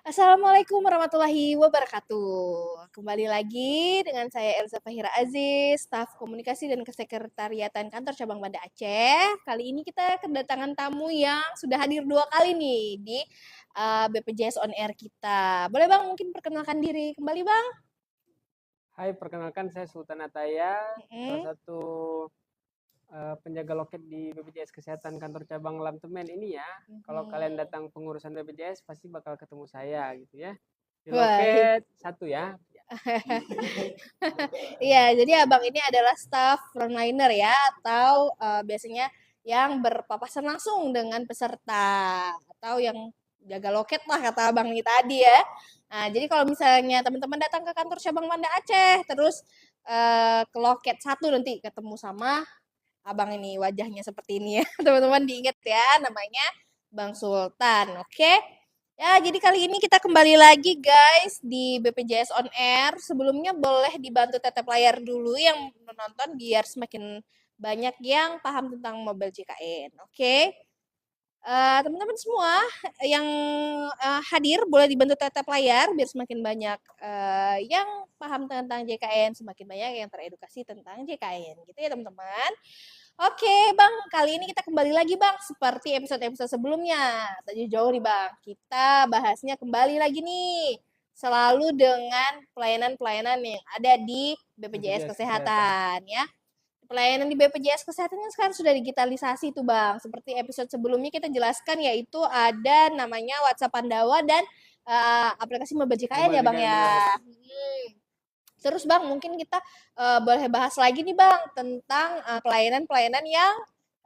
Assalamualaikum warahmatullahi wabarakatuh. Kembali lagi dengan saya Elza Fahira Aziz, staf komunikasi dan kesekretariatan kantor cabang Banda Aceh. Kali ini kita kedatangan tamu yang sudah hadir 2 kali nih di BPJS On Air kita. Boleh Bang mungkin perkenalkan diri kembali Bang? Hai, perkenalkan saya Sultan Ataya, salah Mm-mm. satu penjaga loket di BPJS Kesehatan kantor cabang Lamtemen ini ya. Kalau kalian Mhm. datang pengurusan BPJS pasti bakal ketemu saya gitu ya. Di Baik. loket 1 ya. Iya, jadi Abang ini adalah staff frontliner ya, atau biasanya yang berpapasan langsung dengan peserta, atau yang jaga loket lah kata Abang ini tadi ya. Nah, jadi kalau misalnya teman-teman datang ke kantor cabang Banda Aceh, terus ke loket 1 nanti ketemu sama Abang ini, wajahnya seperti ini ya. Teman-teman diingat ya, namanya Bang Sultan, oke? Ya, jadi kali ini kita kembali lagi guys di BPJS On Air. Sebelumnya boleh dibantu tetap layar dulu yang menonton biar semakin banyak yang paham tentang Mobile JKN. Oke. Teman-teman semua yang hadir boleh dibantu tetap layar biar semakin banyak yang paham tentang JKN, semakin banyak yang teredukasi tentang JKN gitu ya teman-teman. Oke, Bang. Kali ini kita kembali lagi, Bang. Seperti episode-episode sebelumnya. Tadi jauh nih, Bang. Kita bahasnya kembali lagi nih. Selalu dengan pelayanan-pelayanan yang ada di BPJS BPJS Kesehatan. Kesehatan, ya. Pelayanan di BPJS Kesehatan kan sekarang sudah digitalisasi tuh, Bang. Seperti episode sebelumnya kita jelaskan, yaitu ada namanya WhatsApp Pandawa dan aplikasi Mobile JKN ya, Mobile Bang, JKN benar. ya. Terus Bang, mungkin kita boleh bahas lagi nih Bang tentang pelayanan-pelayanan yang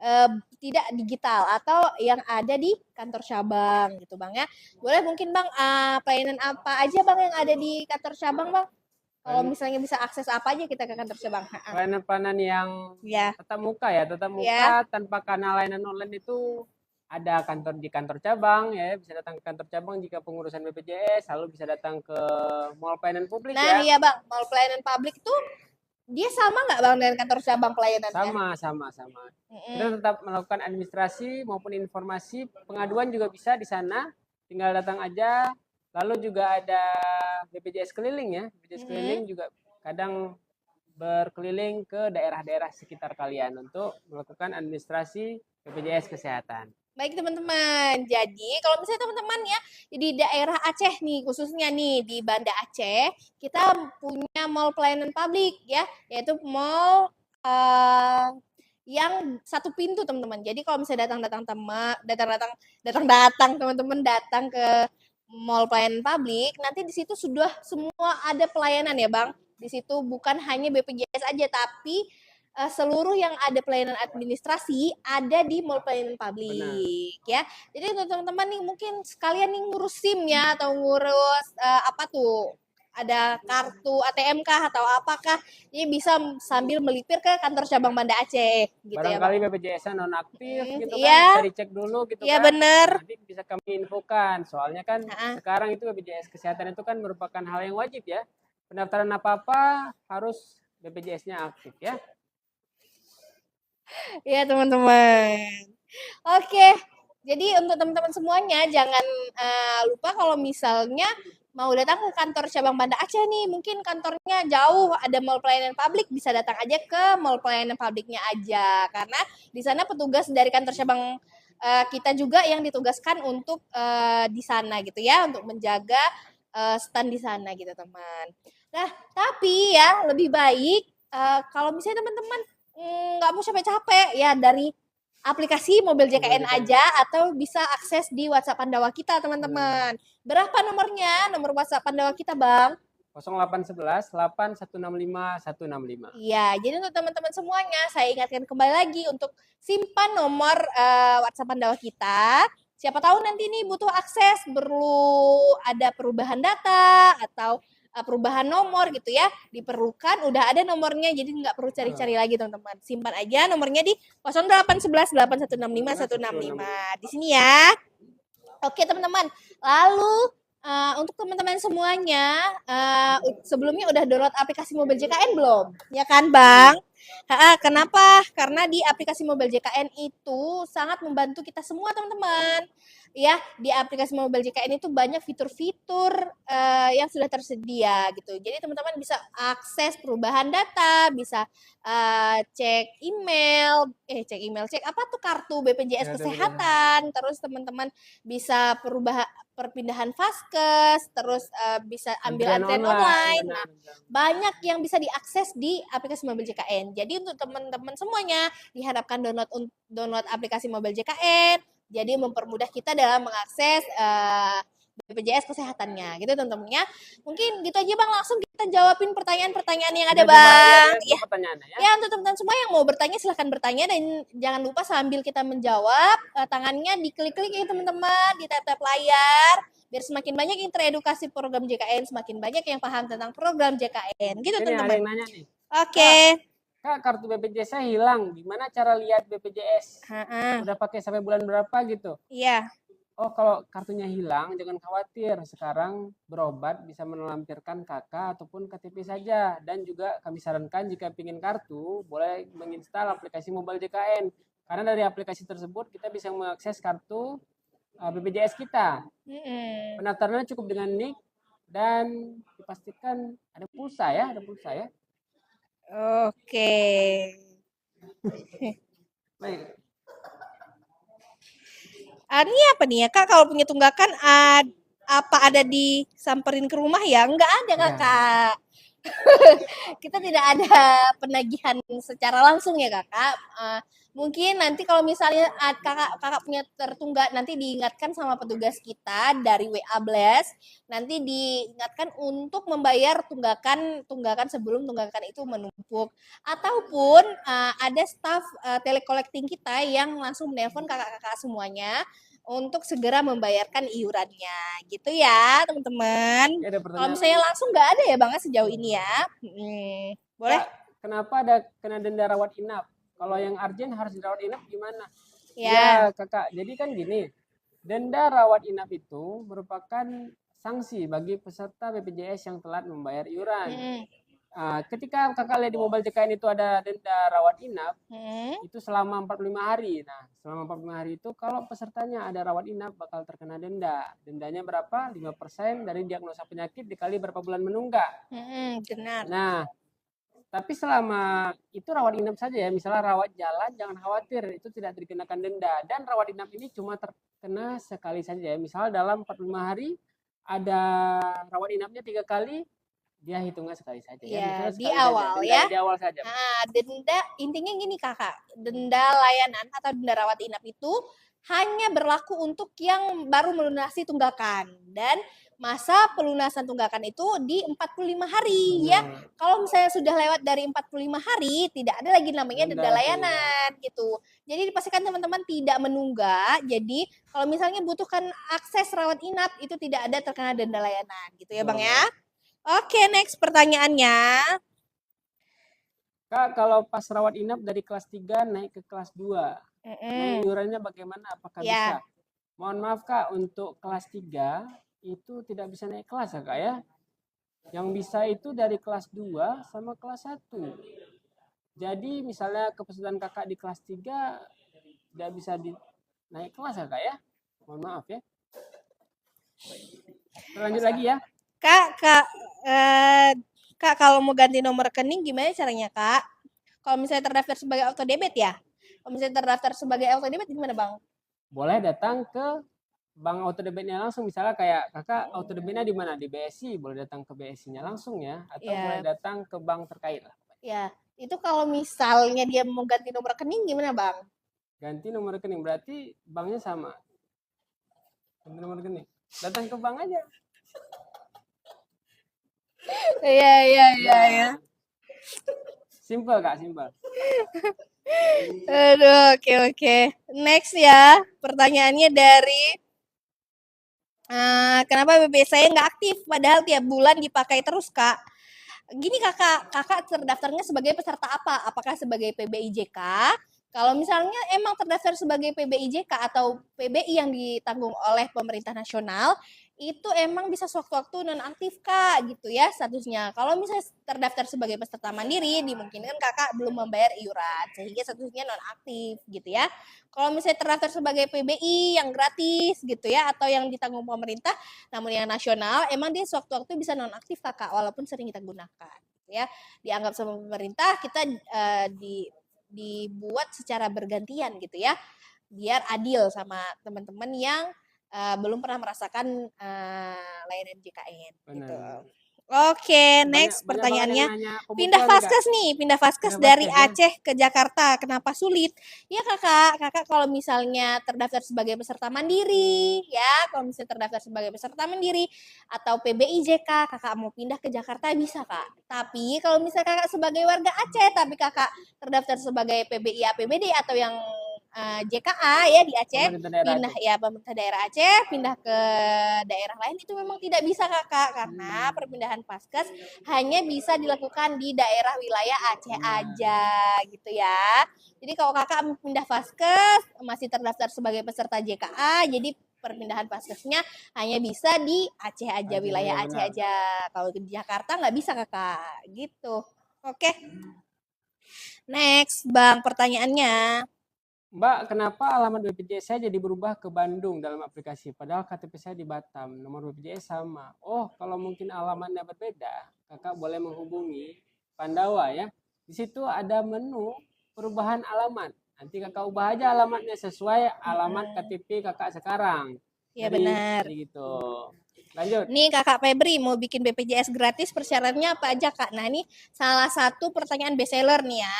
eh, tidak digital atau yang ada di kantor cabang gitu Bang ya. Boleh mungkin Bang pelayanan apa aja Bang yang ada di kantor cabang Bang? Kalau Dan misalnya bisa akses apa aja kita ke kantor cabang? Ha-ha. pelayanan-pelayanan yang Ya, tatap ya. muka tanpa kanal layanan online itu ada di kantor cabang ya, bisa datang ke kantor cabang jika pengurusan BPJS, lalu bisa datang ke mall pelayanan publik Nah ya. iya Bang, mau pelayanan publik itu dia sama nggak Bang dengan kantor cabang pelayanannya? Sama. Kita Mm-mm. tetap melakukan administrasi maupun informasi, pengaduan juga bisa di sana, tinggal datang aja. Lalu juga ada BPJS keliling ya, BPJS Mm-mm. keliling juga kadang berkeliling ke daerah-daerah sekitar kalian untuk melakukan administrasi BPJS Kesehatan. Baik teman-teman, jadi kalau misalnya teman-teman ya di daerah Aceh nih, khususnya nih di Banda Aceh, kita punya mall pelayanan publik ya, yaitu mall yang satu pintu teman-teman. Jadi kalau misalnya datang-datang datang-datang teman-teman datang ke mall pelayanan publik, nanti di situ sudah semua ada pelayanan ya Bang. Di situ bukan hanya BPJS aja, tapi seluruh yang ada pelayanan administrasi ada di mall pelayanan Benar. publik ya. Jadi untuk teman-teman nih mungkin sekalian nih ngurus SIM ya atau ngurus apa tuh ada kartu ATM kah atau apakah ini bisa sambil melipir ke kantor cabang Banda Aceh gitu ya Barangkali Bang. BPJS-nya nonaktif gitu kan, Iya, bisa dicek dulu gitu iya kan. bener. Nanti bisa kami infokan. Soalnya kan Nah, sekarang itu BPJS Kesehatan itu kan merupakan hal yang wajib ya. Pendaftaran apa-apa harus BPJS-nya aktif ya. iya teman-teman. Oke, jadi untuk teman-teman semuanya jangan lupa kalau misalnya mau datang ke kantor cabang Banda Aceh nih, mungkin kantornya jauh, ada mall pelayanan publik, bisa datang aja ke mall pelayanan publiknya aja, karena di sana petugas dari kantor cabang kita juga yang ditugaskan untuk di sana gitu ya, untuk menjaga stand di sana gitu teman. Nah, tapi ya lebih baik kalau misalnya teman-teman nggak mau capek-capek ya dari aplikasi mobil Mobile JKN JKN. aja atau bisa akses di WhatsApp Pandawa kita, Benar. teman-teman. Berapa nomornya? Nomor WhatsApp Pandawa kita, Bang? 0811 8165 165. Iya, jadi untuk teman-teman semuanya, saya ingatkan kembali lagi untuk simpan nomor WhatsApp Pandawa kita. Siapa tahu nanti nih butuh akses, perlu ada perubahan data atau perubahan nomor gitu ya, diperlukan, udah ada nomornya, jadi nggak perlu cari-cari Betul. lagi teman-teman. Simpan aja nomornya di 0811 8165 165. 165. Di sini ya. Oke teman-teman, lalu untuk teman-teman semuanya, sebelumnya udah download aplikasi Mobile JKN belum? Ya kan, Bang? Belum. Kenapa? Karena di aplikasi Mobile JKN itu sangat membantu kita semua, teman-teman. ya di aplikasi Mobile JKN itu banyak fitur-fitur yang sudah tersedia gitu. Jadi teman-teman bisa akses perubahan data, bisa cek apa tuh kartu BPJS Ya, Kesehatan, terus teman-teman bisa perpindahan vaskes, terus bisa ambil antrian antrian online, online. benar, Nah, benar. banyak yang bisa diakses di aplikasi Mobile JKN. Jadi untuk teman-teman semuanya diharapkan download aplikasi Mobile JKN. Jadi mempermudah kita dalam mengakses BPJS kesehatannya gitu teman-teman ya. Mungkin gitu aja Bang, langsung kita jawabin pertanyaan-pertanyaan yang ada Ya, coba lihat Bang. ya dulu Ya, pertanyaannya ya. ya untuk teman-teman semua yang mau bertanya silahkan bertanya dan jangan lupa sambil kita menjawab tangannya diklik-klik ya teman-teman, di tap-tap layar biar semakin banyak yang teredukasi program JKN, semakin banyak yang paham tentang program JKN gitu Ini ada teman-teman. yang nanya nih. Oke. Kak, kartu BPJS saya hilang. Gimana cara lihat BPJS? Heeh. Udah pakai sampai bulan berapa gitu? Iya. Oh, kalau kartunya hilang, jangan khawatir. Sekarang berobat bisa melampirkan KK ataupun KTP saja. Dan juga kami sarankan jika ingin kartu, boleh menginstal aplikasi Mobile JKN. Karena dari aplikasi tersebut kita bisa mengakses kartu BPJS kita. Pendaftarannya cukup dengan NIK dan dipastikan ada pulsa ya, Oke. Baik. Ini apa nih ya Kak, kalau punya tunggakan apa ada disamperin ke rumah ya? Enggak ada Kakak. Kita tidak ada penagihan secara langsung ya Kakak. Mungkin nanti kalau misalnya kakak punya tertunggak, nanti diingatkan sama petugas kita dari WA Blast, nanti diingatkan untuk membayar tunggakan sebelum tunggakan itu menumpuk. Ataupun ada staf telecollecting kita yang langsung menelpon kakak-kakak semuanya untuk segera membayarkan iurannya gitu ya teman-teman. Ya, ada Kalau pertanyaan misalnya lagi. langsung nggak ada ya Bang sejauh ini ya. Boleh? Kak, kenapa ada kena denda rawat inap? Kalau yang urgent harus dirawat inap gimana? Ya. Ya, Kakak. Jadi kan gini, denda rawat inap itu merupakan sanksi bagi peserta BPJS yang telat membayar iuran. Ketika Kakak lihat di Mobile JKN itu ada denda rawat inap, itu selama 45 hari. Nah, selama 45 hari itu kalau pesertanya ada rawat inap bakal terkena denda. Dendanya berapa? 5% dari diagnosa penyakit dikali berapa bulan menunggak. Benar. Nah, tapi selama itu rawat inap saja ya, misalnya rawat jalan, jangan khawatir, itu tidak dikenakan denda. Dan rawat inap ini cuma terkena sekali saja ya. Misal dalam 45 hari ada rawat inapnya 3 kali, dia hitungnya sekali saja ya. Ya, di awal saja. ya. Di awal saja. Denda intinya gini Kakak, denda layanan atau denda rawat inap itu hanya berlaku untuk yang baru melunasi tunggakan dan masa pelunasan tunggakan itu di 45 hari ya. Kalau misalnya sudah lewat dari 45 hari, tidak ada lagi namanya denda layanan gitu. Jadi dipastikan teman-teman tidak menunggak. Jadi kalau misalnya butuhkan akses rawat inap itu tidak ada terkena denda layanan gitu ya Bang ya. Oke, next pertanyaannya. Kak, kalau pas rawat inap dari kelas 3 naik ke kelas 2, naik iurannya bagaimana? Apakah bisa? Mohon maaf Kak, untuk kelas 3 itu tidak bisa naik kelas ya Kak ya. Yang bisa itu dari kelas 2 sama kelas 1. Jadi misalnya kepesertaan Kakak di kelas 3 tidak bisa naik kelas ya Kak ya. Mohon maaf ya. Lanjut lagi ya. Kak, kalau mau ganti nomor rekening gimana caranya, Kak? Kalau misalnya terdaftar sebagai auto debit ya? Kalau misalnya terdaftar sebagai auto debit gimana, Bang? Boleh datang ke bank auto debitnya langsung, misalnya kayak Kakak auto debitnya di mana? Di BSI, boleh datang ke BSI-nya langsung ya, atau boleh datang ke bank terkait lah. Ya, itu kalau misalnya dia mau ganti nomor rekening gimana, Bang? Ganti nomor rekening, berarti banknya sama. Ganti nomor rekening. Datang ke bank aja. Iya. Simple Kak, simple. Aduh, oke. Next ya, pertanyaannya dari kenapa BPS saya nggak aktif padahal tiap bulan dipakai terus, Kak? Gini kakak terdaftarnya sebagai peserta apa? Apakah sebagai PBIJK? Kalau misalnya emang terdaftar sebagai PBIJK atau PBI yang ditanggung oleh pemerintah nasional, itu emang bisa sewaktu-waktu nonaktif Kak gitu ya statusnya. Kalau misalnya terdaftar sebagai peserta mandiri, dimungkinkan Kakak belum membayar iuran sehingga statusnya nonaktif gitu ya. Kalau misalnya terdaftar sebagai PBI yang gratis gitu ya atau yang ditanggung pemerintah namun yang nasional emang dia sewaktu-waktu bisa nonaktif Kakak walaupun sering kita gunakan gitu ya. Dianggap sama pemerintah kita dibuat secara bergantian gitu ya. Biar adil sama teman-teman yang belum pernah merasakan layanan JKN gitu. Benar. Oke, Banyak next banyak banget yang pertanyaannya. nanya Pindah pemutihan nih, Kak. vaskes nih, pindah vaskes Pindah dari vaskes ya. Aceh ke Jakarta. Kenapa sulit? Ya kakak kalau misalnya terdaftar sebagai peserta mandiri, ya kalau misalnya terdaftar sebagai peserta mandiri atau PBIJK, kakak mau pindah ke Jakarta bisa kak. Tapi kalau misalnya kakak sebagai warga Aceh, tapi kakak terdaftar sebagai PBI APBD atau yang JKA ya di Aceh, pindah Aceh. ya pemerintah daerah Aceh, pindah ke daerah lain itu memang tidak bisa kakak karena perpindahan vaskes hanya bisa dilakukan di daerah wilayah Aceh aja gitu ya. Jadi kalau kakak pindah vaskes masih terdaftar sebagai peserta JKA, jadi perpindahan vaskesnya hanya bisa di Aceh aja, wilayah Aceh aja. Kalau di Jakarta nggak bisa kakak, gitu. Oke. Next, Bang, pertanyaannya. Mbak, kenapa alamat BPJS saya jadi berubah ke Bandung dalam aplikasi? Padahal KTP saya di Batam, nomor BPJS sama. Oh, kalau mungkin alamatnya berbeda, kakak boleh menghubungi Pandawa ya. Di situ ada menu perubahan alamat. Nanti kakak ubah aja alamatnya sesuai alamat KTP kakak sekarang. Ya benar. Jadi gitu. Lanjut. Nih kakak Febri mau bikin BPJS gratis persyaratnya apa aja kak? Nah ini salah satu pertanyaan bestseller nih ya.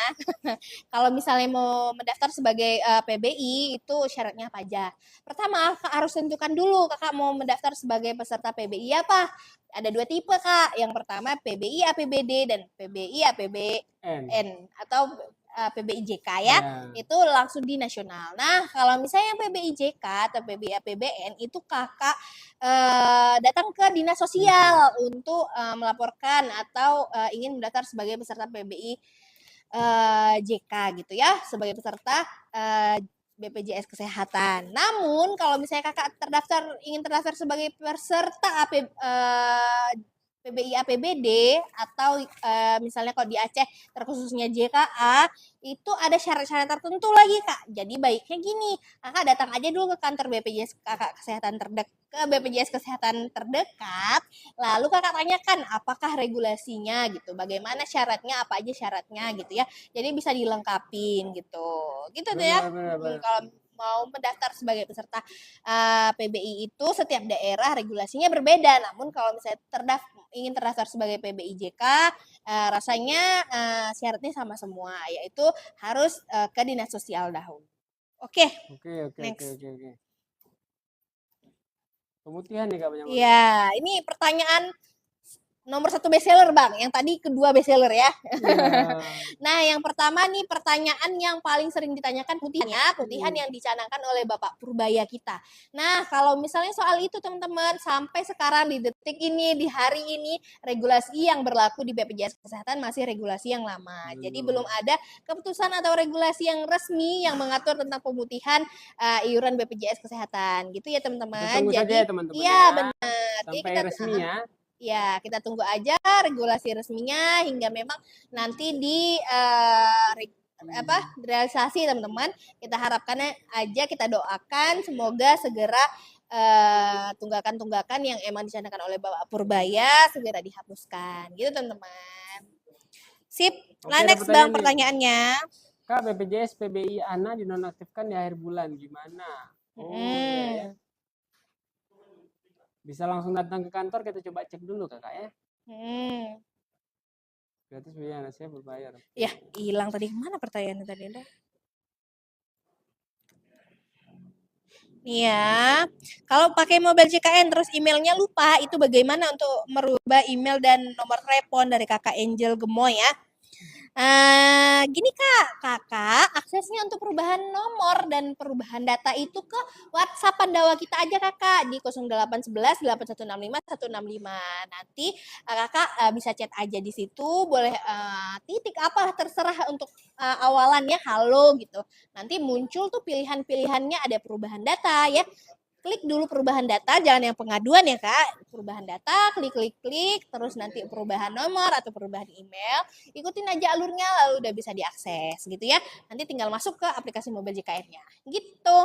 Kalau misalnya mau mendaftar sebagai PBI itu syaratnya apa aja? Pertama kak harus tentukan dulu kakak mau mendaftar sebagai peserta PBI apa? Ada dua tipe kak. Yang pertama PBI APBD dan PBI APBN atau PBIJK ya, itu langsung di nasional. Nah, kalau misalnya PBIJK atau PBI APBN itu kakak datang ke dinas sosial untuk melaporkan atau ingin mendaftar sebagai peserta PBI JK gitu ya, sebagai peserta BPJS Kesehatan. Namun kalau misalnya kakak ingin terdaftar sebagai peserta PBI APBD atau misalnya kalau di Aceh terkhususnya JKA itu ada syarat-syarat tertentu lagi kak. Jadi baiknya gini, kakak datang aja dulu ke kantor BPJS BPJS Kesehatan terdekat, lalu kakak tanyakan apakah regulasinya gitu, bagaimana syaratnya, apa aja syaratnya gitu ya. Jadi bisa dilengkapin gitu. Gitu tuh ya. Kalau mau mendaftar sebagai peserta PBI itu setiap daerah regulasinya berbeda. Namun kalau misalnya ingin terdaftar sebagai PBIJK, rasanya syaratnya sama semua, yaitu harus ke dinas sosial dahulu. Oke. Next. Pemutihan nih kak banyak. Iya, ini pertanyaan nomor 1 bestseller bang, yang tadi kedua bestseller ya. Nah yang pertama nih pertanyaan yang paling sering ditanyakan putihan yang dicanangkan oleh Bapak Purbaya kita. Nah kalau misalnya soal itu teman-teman, sampai sekarang di detik ini, di hari ini, regulasi yang berlaku di BPJS Kesehatan masih regulasi yang lama. Jadi belum ada keputusan atau regulasi yang resmi yang mengatur tentang pemutihan iuran BPJS Kesehatan gitu ya teman-teman. Jadi teman-teman iya benar. Sampai kita, resmi ya. Ya, kita tunggu aja regulasi resminya hingga memang nanti di realisasi teman-teman. Kita harapkan aja, kita doakan semoga segera tunggakan-tunggakan yang emang dicanangkan oleh Bapak Purbaya segera dihapuskan. Gitu teman-teman. Sip. Nah, next bang pertanyaannya. Kak, BPJS PBI Ana dinonaktifkan di akhir bulan, gimana? Ya. Bisa langsung datang ke kantor, kita coba cek dulu kakak ya. Gratis biaya anak saya berbayar. Ya, hilang tadi. Mana pertanyaannya tadi? Iya, kalau pakai mobile JKN terus emailnya lupa, itu bagaimana untuk merubah email dan nomor telepon dari kakak Angel Gemoy ya? Gini kakak aksesnya untuk perubahan nomor dan perubahan data itu ke WhatsApp Pandawa kita aja kakak di 0811 8165 165. Nanti kakak bisa chat aja di situ, boleh titik apa terserah untuk awalannya halo gitu. Nanti muncul tuh pilihan-pilihannya, ada perubahan data ya. klik dulu perubahan data, jangan yang pengaduan ya Kak. Perubahan data, klik, terus nanti perubahan nomor atau perubahan email, ikutin aja alurnya lalu udah bisa diakses gitu ya. Nanti tinggal masuk ke aplikasi mobil JKN-nya. Gitu.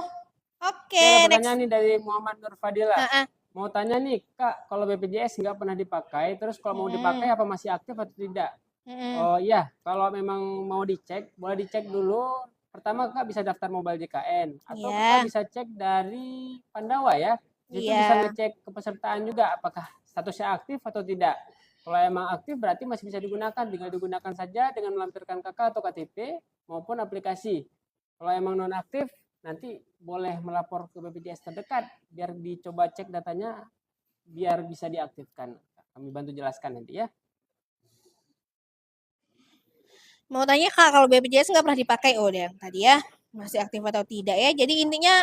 Oke, ada Oke, next. pertanyaan nih dari Muhammad Nur Fadila. Ha-ha. Mau tanya nih, Kak, kalau BPJS nggak pernah dipakai, terus kalau mau dipakai apa masih aktif atau tidak? Oh iya, kalau memang mau dicek, boleh dicek dulu. Pertama Kak bisa daftar Mobile JKN atau Kakak Iya. bisa cek dari Pandawa ya. Di situ bisa Iya. ngecek kepesertaan juga apakah statusnya aktif atau tidak. Kalau emang aktif berarti masih bisa digunakan, tinggal digunakan saja dengan melampirkan KK atau KTP maupun aplikasi. Kalau emang non aktif, nanti boleh melapor ke BPJS terdekat biar dicoba cek datanya biar bisa diaktifkan. Kami bantu jelaskan nanti ya. Mau tanya Kak, kalau BPJS nggak pernah dipakai, oh yang tadi ya, masih aktif atau tidak ya. Jadi intinya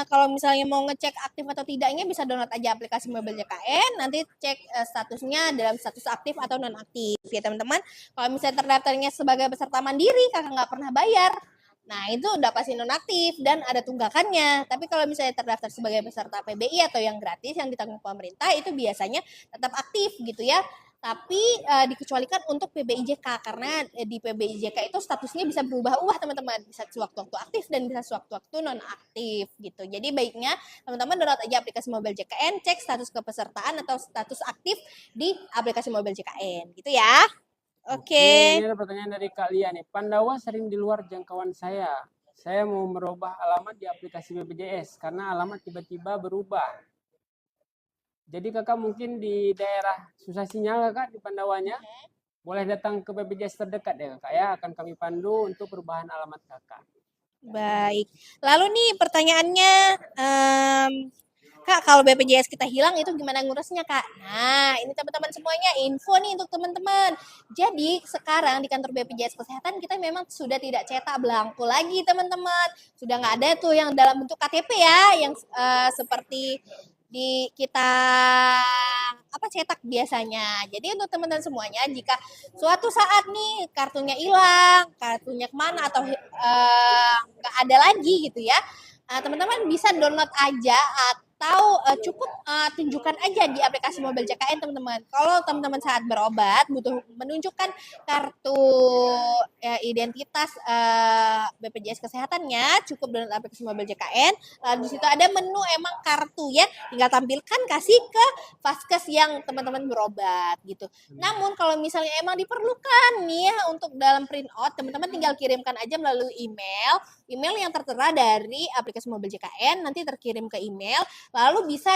kalau misalnya mau ngecek aktif atau tidaknya bisa download aja aplikasi Mobil JKN, nanti cek statusnya dalam status aktif atau non aktif ya teman-teman. Kalau misalnya terdaftarnya sebagai peserta mandiri, Kakak nggak pernah bayar. Nah, itu udah pasti nonaktif dan ada tunggakannya. Tapi kalau misalnya terdaftar sebagai peserta PBI atau yang gratis yang ditanggung pemerintah itu biasanya tetap aktif gitu ya. Tapi dikecualikan untuk PBIJK karena di PBIJK itu statusnya bisa berubah-ubah teman-teman, bisa sewaktu-waktu aktif dan bisa sewaktu-waktu non-aktif gitu. Jadi baiknya teman-teman download aja aplikasi Mobil JKN, cek status kepesertaan atau status aktif di aplikasi Mobil JKN gitu ya. Oke. Ini ada pertanyaan dari Kak Lia nih. Pandawa sering di luar jangkauan saya. Saya mau merubah alamat di aplikasi BPJS karena alamat tiba-tiba berubah. Jadi kakak mungkin di daerah susah sinyal kakak di Pandawanya, boleh datang ke BPJS terdekat ya kakak ya, akan kami pandu untuk perubahan alamat kakak. Baik. Lalu nih pertanyaannya, Kak, kalau BPJS kita hilang itu gimana ngurusnya, Kak? Nah, ini teman-teman semuanya info nih untuk teman-teman. Jadi, sekarang di kantor BPJS Kesehatan kita memang sudah tidak cetak belangko lagi, teman-teman. Sudah nggak ada tuh yang dalam bentuk KTP ya, yang seperti di kita cetak biasanya. Jadi untuk teman-teman semuanya, jika suatu saat nih kartunya hilang, kartunya kemana atau nggak ada lagi gitu ya, teman-teman bisa download aja atau cukup tunjukkan aja di aplikasi Mobil JKN teman-teman. Kalau teman-teman saat berobat butuh menunjukkan kartu identitas BPJS Kesehatannya, cukup download aplikasi Mobil JKN. Di situ ada menu emang kartu ya, tinggal tampilkan kasih ke vaskes yang teman-teman berobat gitu. Namun kalau misalnya emang diperlukan nih ya untuk dalam print out, teman-teman tinggal kirimkan aja melalui email yang tertera dari aplikasi Mobil JKN, nanti terkirim ke email, lalu bisa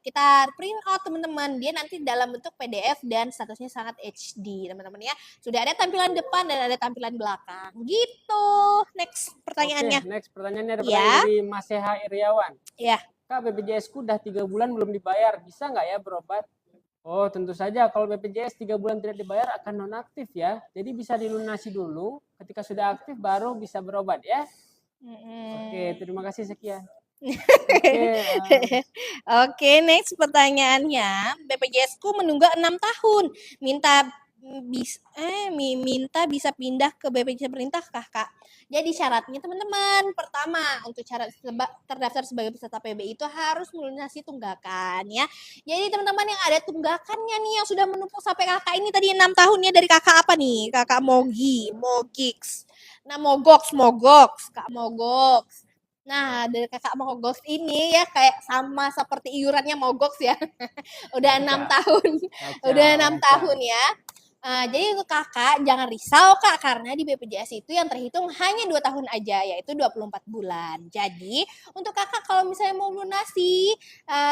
kita print out teman-teman, dia nanti dalam bentuk PDF dan statusnya sangat HD teman-teman ya, sudah ada tampilan depan dan ada tampilan belakang gitu. Next pertanyaannya. Oke, next pertanyaannya ada pertanyaan dari Mas Seha Iriawan. Ya. Kak, BPJS ku udah 3 bulan belum dibayar, bisa nggak ya berobat? Oh, tentu saja kalau BPJS 3 bulan tidak dibayar akan nonaktif ya. Jadi bisa dilunasi dulu, ketika sudah aktif baru bisa berobat ya. Oke, terima kasih sekian. Oke, next pertanyaannya. BPJS ku menunggak 6 tahun. Minta bisa pindah ke BPJS pemerintah Kak? Jadi syaratnya teman-teman, pertama untuk syarat terdaftar sebagai peserta PBI itu harus melunasi tunggakan ya. Jadi teman-teman yang ada tunggakannya nih yang sudah menumpuk sampai kakak ini tadi 6 tahunnya dari kakak apa nih? Kakak Mogix. Nah, Mogox, Kak Mogox. Nah, dari kakak Mogox ini ya kayak sama seperti iurannya Mogox ya. Udah 6 tahun. Udah 6 tahun ya. Jadi untuk kakak jangan risau kak, karena di BPJS itu yang terhitung hanya 2 tahun aja, yaitu 24 bulan. Jadi untuk kakak kalau misalnya mau lunasi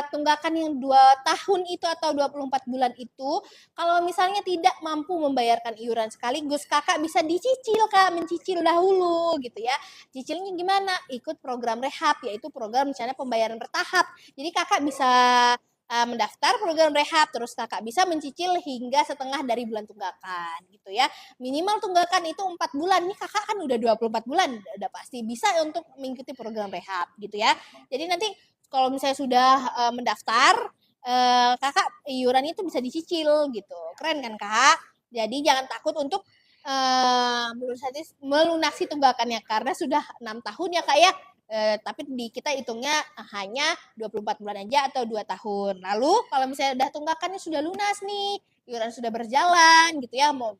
tunggakan yang 2 tahun itu atau 24 bulan itu, kalau misalnya tidak mampu membayarkan iuran sekaligus, kakak bisa dicicil kak, mencicil dahulu gitu ya. Cicilnya gimana? Ikut program rehab, yaitu program misalnya pembayaran bertahap. Jadi kakak bisa mendaftar program rehab, terus kakak bisa mencicil hingga setengah dari bulan tunggakan gitu ya. Minimal tunggakan itu 4 bulan, nih kakak kan udah 24 bulan, udah pasti bisa untuk mengikuti program rehab gitu ya. Jadi nanti kalau misalnya sudah mendaftar, kakak iuran itu bisa dicicil gitu. Keren kan kak? Jadi jangan takut untuk melunasi tunggakannya karena sudah 6 tahun ya kak ya. Tapi di kita hitungnya hanya 24 bulan aja atau 2 tahun. Lalu kalau misalnya udah tunggakannya sudah lunas nih, iuran sudah berjalan gitu ya, mau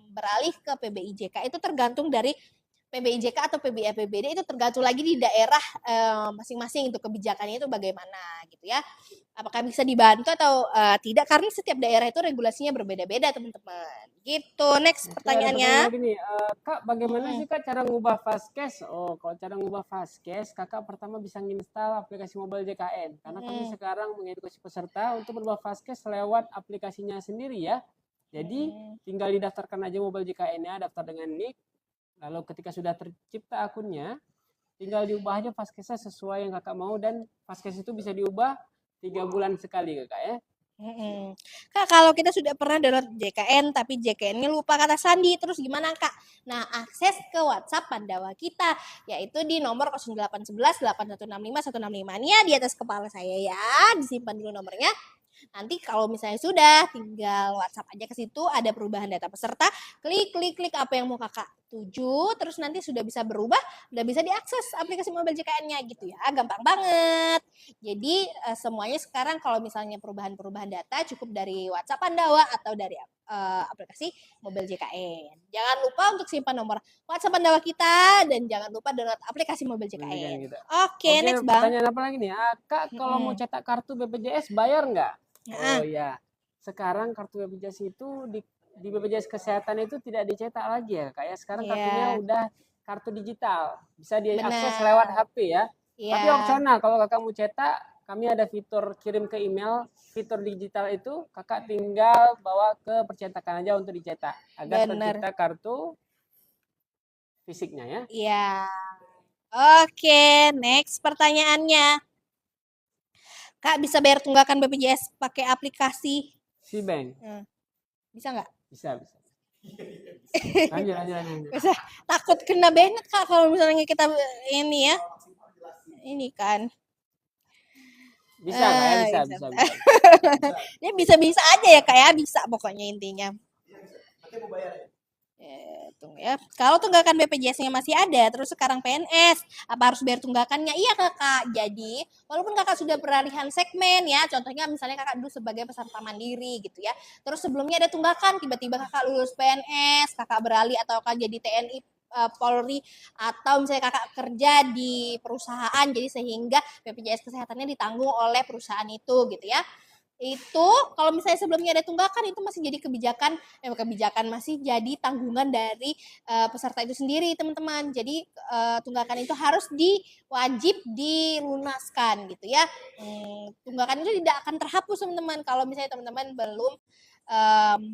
beralih ke PBIJK itu tergantung dari PBIJK atau PBI APBD itu tergantung lagi di daerah masing-masing untuk kebijakannya itu bagaimana gitu ya. Apakah bisa dibantu atau tidak karena setiap daerah itu regulasinya berbeda-beda teman-teman. Gitu. Next Oke, ada pertanyaannya. pertanyaan lagi nih. Kak, bagaimana sih Kak cara ngubah Fastcash? Oh, kalau cara ngubah Fastcash, Kakak pertama bisa nginstal aplikasi mobile JKN. Karena kami sekarang mengedukasi peserta untuk berubah Fastcash lewat aplikasinya sendiri ya. Jadi tinggal didaftarkan aja mobile JKN-nya, daftar dengan NIK. Lalu ketika sudah tercipta akunnya, tinggal diubah aja Fastcash sesuai yang Kakak mau dan Fastcash itu bisa diubah 3 bulan sekali Kakak ya. Kak, kalau kita sudah pernah download JKN tapi JKN-nya lupa kata sandi, terus gimana Kak? Nah, akses ke WhatsApp Pandawa kita, yaitu di nomor 0811 8165 165. Ini ya di atas kepala saya ya, disimpan dulu nomornya. Nanti kalau misalnya sudah, tinggal WhatsApp aja ke situ, ada perubahan data peserta, klik apa yang mau kakak tuju, terus nanti sudah bisa berubah, udah bisa diakses aplikasi mobile JKN-nya gitu ya, gampang banget. Jadi semuanya sekarang kalau misalnya perubahan-perubahan data cukup dari WhatsApp Pandawa atau dari aplikasi mobile JKN. Jangan lupa untuk simpan nomor WhatsApp Pandawa kita dan jangan lupa download aplikasi mobile JKN. Gitu. Oke, next Bang. Pertanyaan apa lagi nih? Kak, kalau mau cetak kartu BPJS bayar nggak? Oh ya, sekarang kartu BPJS itu di BPJS Kesehatan itu tidak dicetak lagi ya, kayak sekarang kartunya udah kartu digital, bisa diakses lewat HP ya. Tapi opsional kalau kakak mau cetak, kami ada fitur kirim ke email, fitur digital itu kakak tinggal bawa ke percetakan aja untuk dicetak agar tercipta kartu fisiknya ya. Iya. Oke, next pertanyaannya. Kak, bisa bayar tunggakan BPJS pakai aplikasi SeaBank? Bisa nggak? Bisa. Lanjut. Bisa. Takut kena banned Kak kalau misalnya kita ini ya. Ini kan. Bisa Kak ya, bisa. Dia bisa aja ya Kak ya, bisa pokoknya intinya. Pakai mau bayar ya? Tunggu ya. Kalau tunggakan BPJS-nya masih ada, terus sekarang PNS, apa harus bayar tunggakannya? Iya Kakak. Jadi, walaupun Kakak sudah peralihan segmen ya, contohnya misalnya Kakak dulu sebagai peserta mandiri gitu ya. Terus sebelumnya ada tunggakan, tiba-tiba Kakak lulus PNS, Kakak beralih atau Kakak jadi TNI Polri atau misalnya Kakak kerja di perusahaan jadi sehingga BPJS kesehatannya ditanggung oleh perusahaan itu gitu ya. Itu kalau misalnya sebelumnya ada tunggakan itu masih jadi kebijakan masih jadi tanggungan dari peserta itu sendiri teman-teman. Jadi tunggakan itu harus wajib dilunaskan gitu ya. Tunggakan itu tidak akan terhapus teman-teman kalau misalnya teman-teman belum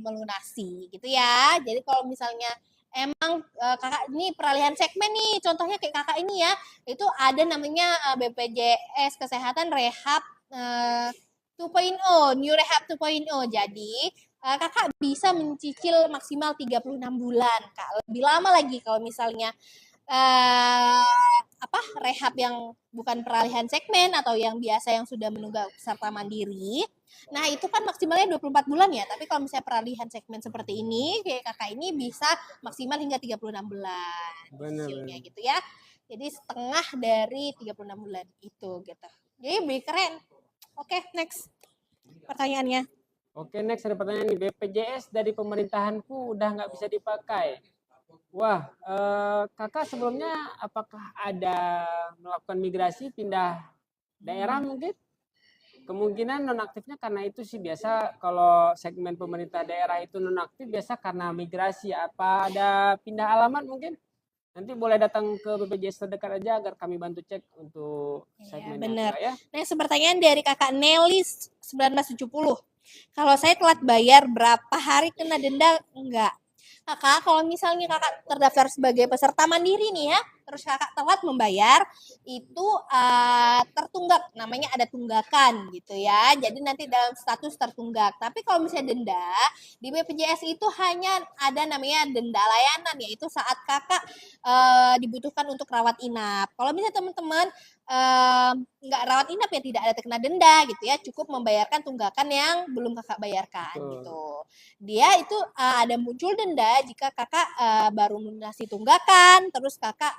melunasi gitu ya. Jadi kalau misalnya emang kakak ini peralihan segmen nih, contohnya kayak kakak ini ya, itu ada namanya BPJS Kesehatan Rehab 2.0, New Rehab 2.0. Jadi, kakak bisa mencicil maksimal 36 bulan, Kak. Lebih lama lagi kalau misalnya rehab yang bukan peralihan segmen atau yang biasa yang sudah menunggak peserta mandiri. Nah, itu kan maksimalnya 24 bulan ya. Tapi kalau misalnya peralihan segmen seperti ini, kayak kakak ini bisa maksimal hingga 36 bulan. Hasilnya gitu ya. Jadi setengah dari 36 bulan itu gitu. Jadi lebih keren. Oke, next pertanyaannya. Oke, next ada pertanyaan nih. BPJS dari pemerintahanku udah nggak bisa dipakai. Wah, kakak sebelumnya apakah ada melakukan migrasi pindah daerah mungkin? Kemungkinan nonaktifnya karena itu sih biasa kalau segmen pemerintah daerah itu nonaktif biasa karena migrasi. Apa ada pindah alamat mungkin? Nanti boleh datang ke BPJS terdekat aja agar kami bantu cek untuk segmen benar. ya. Nah, pertanyaan dari kakak Nelis 1970. Kalau saya telat bayar berapa hari kena denda? Enggak. Kakak, kalau misalnya kakak terdaftar sebagai peserta mandiri nih ya, terus kakak telat membayar, itu tertunggak, namanya ada tunggakan gitu ya. Jadi nanti dalam status tertunggak. Tapi kalau misalnya denda, di BPJS itu hanya ada namanya denda layanan, yaitu saat kakak dibutuhkan untuk rawat inap. Kalau misalnya teman-teman nggak rawat inap ya tidak ada terkena denda gitu ya, cukup membayarkan tunggakan yang belum kakak bayarkan gitu. Dia itu ada muncul denda jika kakak baru melunasi tunggakan, terus kakak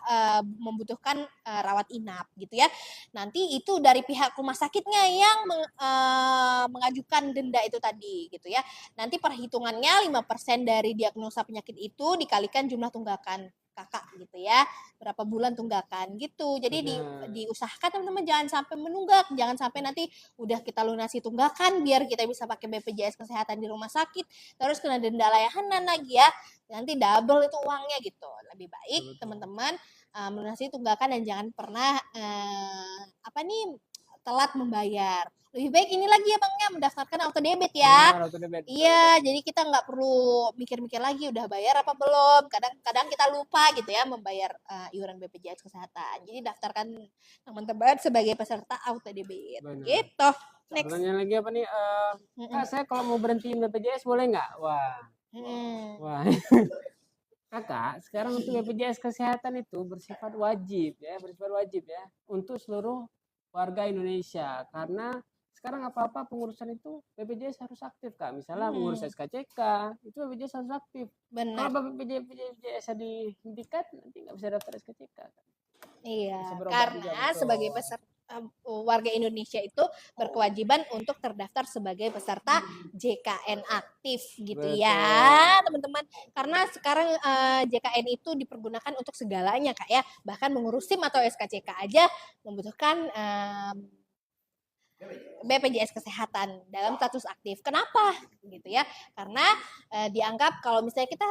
membutuhkan rawat inap gitu ya. Nanti itu dari pihak rumah sakitnya yang mengajukan denda itu tadi gitu ya. Nanti perhitungannya 5% dari diagnosa penyakit itu dikalikan jumlah tunggakan kakak gitu ya, berapa bulan tunggakan gitu. Jadi diusahakan teman-teman jangan sampai menunggak, jangan sampai nanti udah kita lunasi tunggakan biar kita bisa pakai BPJS kesehatan di rumah sakit, terus kena denda layanan lagi ya, nanti double itu uangnya gitu. Lebih baik teman-teman melunasi tunggakan dan jangan pernah telat membayar. Lebih baik ini lagi ya Bang ya, mendaftarkan auto debit ya. Benar, auto debit. Iya, jadi kita nggak perlu mikir-mikir lagi udah bayar apa belum. Kadang-kadang kita lupa gitu ya membayar iuran BPJS Kesehatan. Jadi daftarkan teman-teman sebagai peserta auto debit. Benar. Gitu. Next. Pertanyaan lagi apa nih? Kak, saya kalau mau berhentiin BPJS boleh nggak? Wah. Kakak, sekarang untuk BPJS Kesehatan itu bersifat wajib ya untuk seluruh warga Indonesia, karena sekarang apa-apa pengurusan itu BPJS harus aktif Kak. Misalnya mengurus SKCK, itu BPJS harus aktif. Benar. Kalau BPJS dihentikan, nanti nggak bisa daftar SKCK. Iya, karena sebagai peserta warga Indonesia itu berkewajiban untuk terdaftar sebagai peserta JKN aktif gitu ya teman-teman, karena sekarang JKN itu dipergunakan untuk segalanya Kak ya, bahkan mengurus SIM atau SKCK aja membutuhkan BPJS Kesehatan dalam status aktif. Kenapa? Gitu ya. Karena dianggap kalau misalnya kita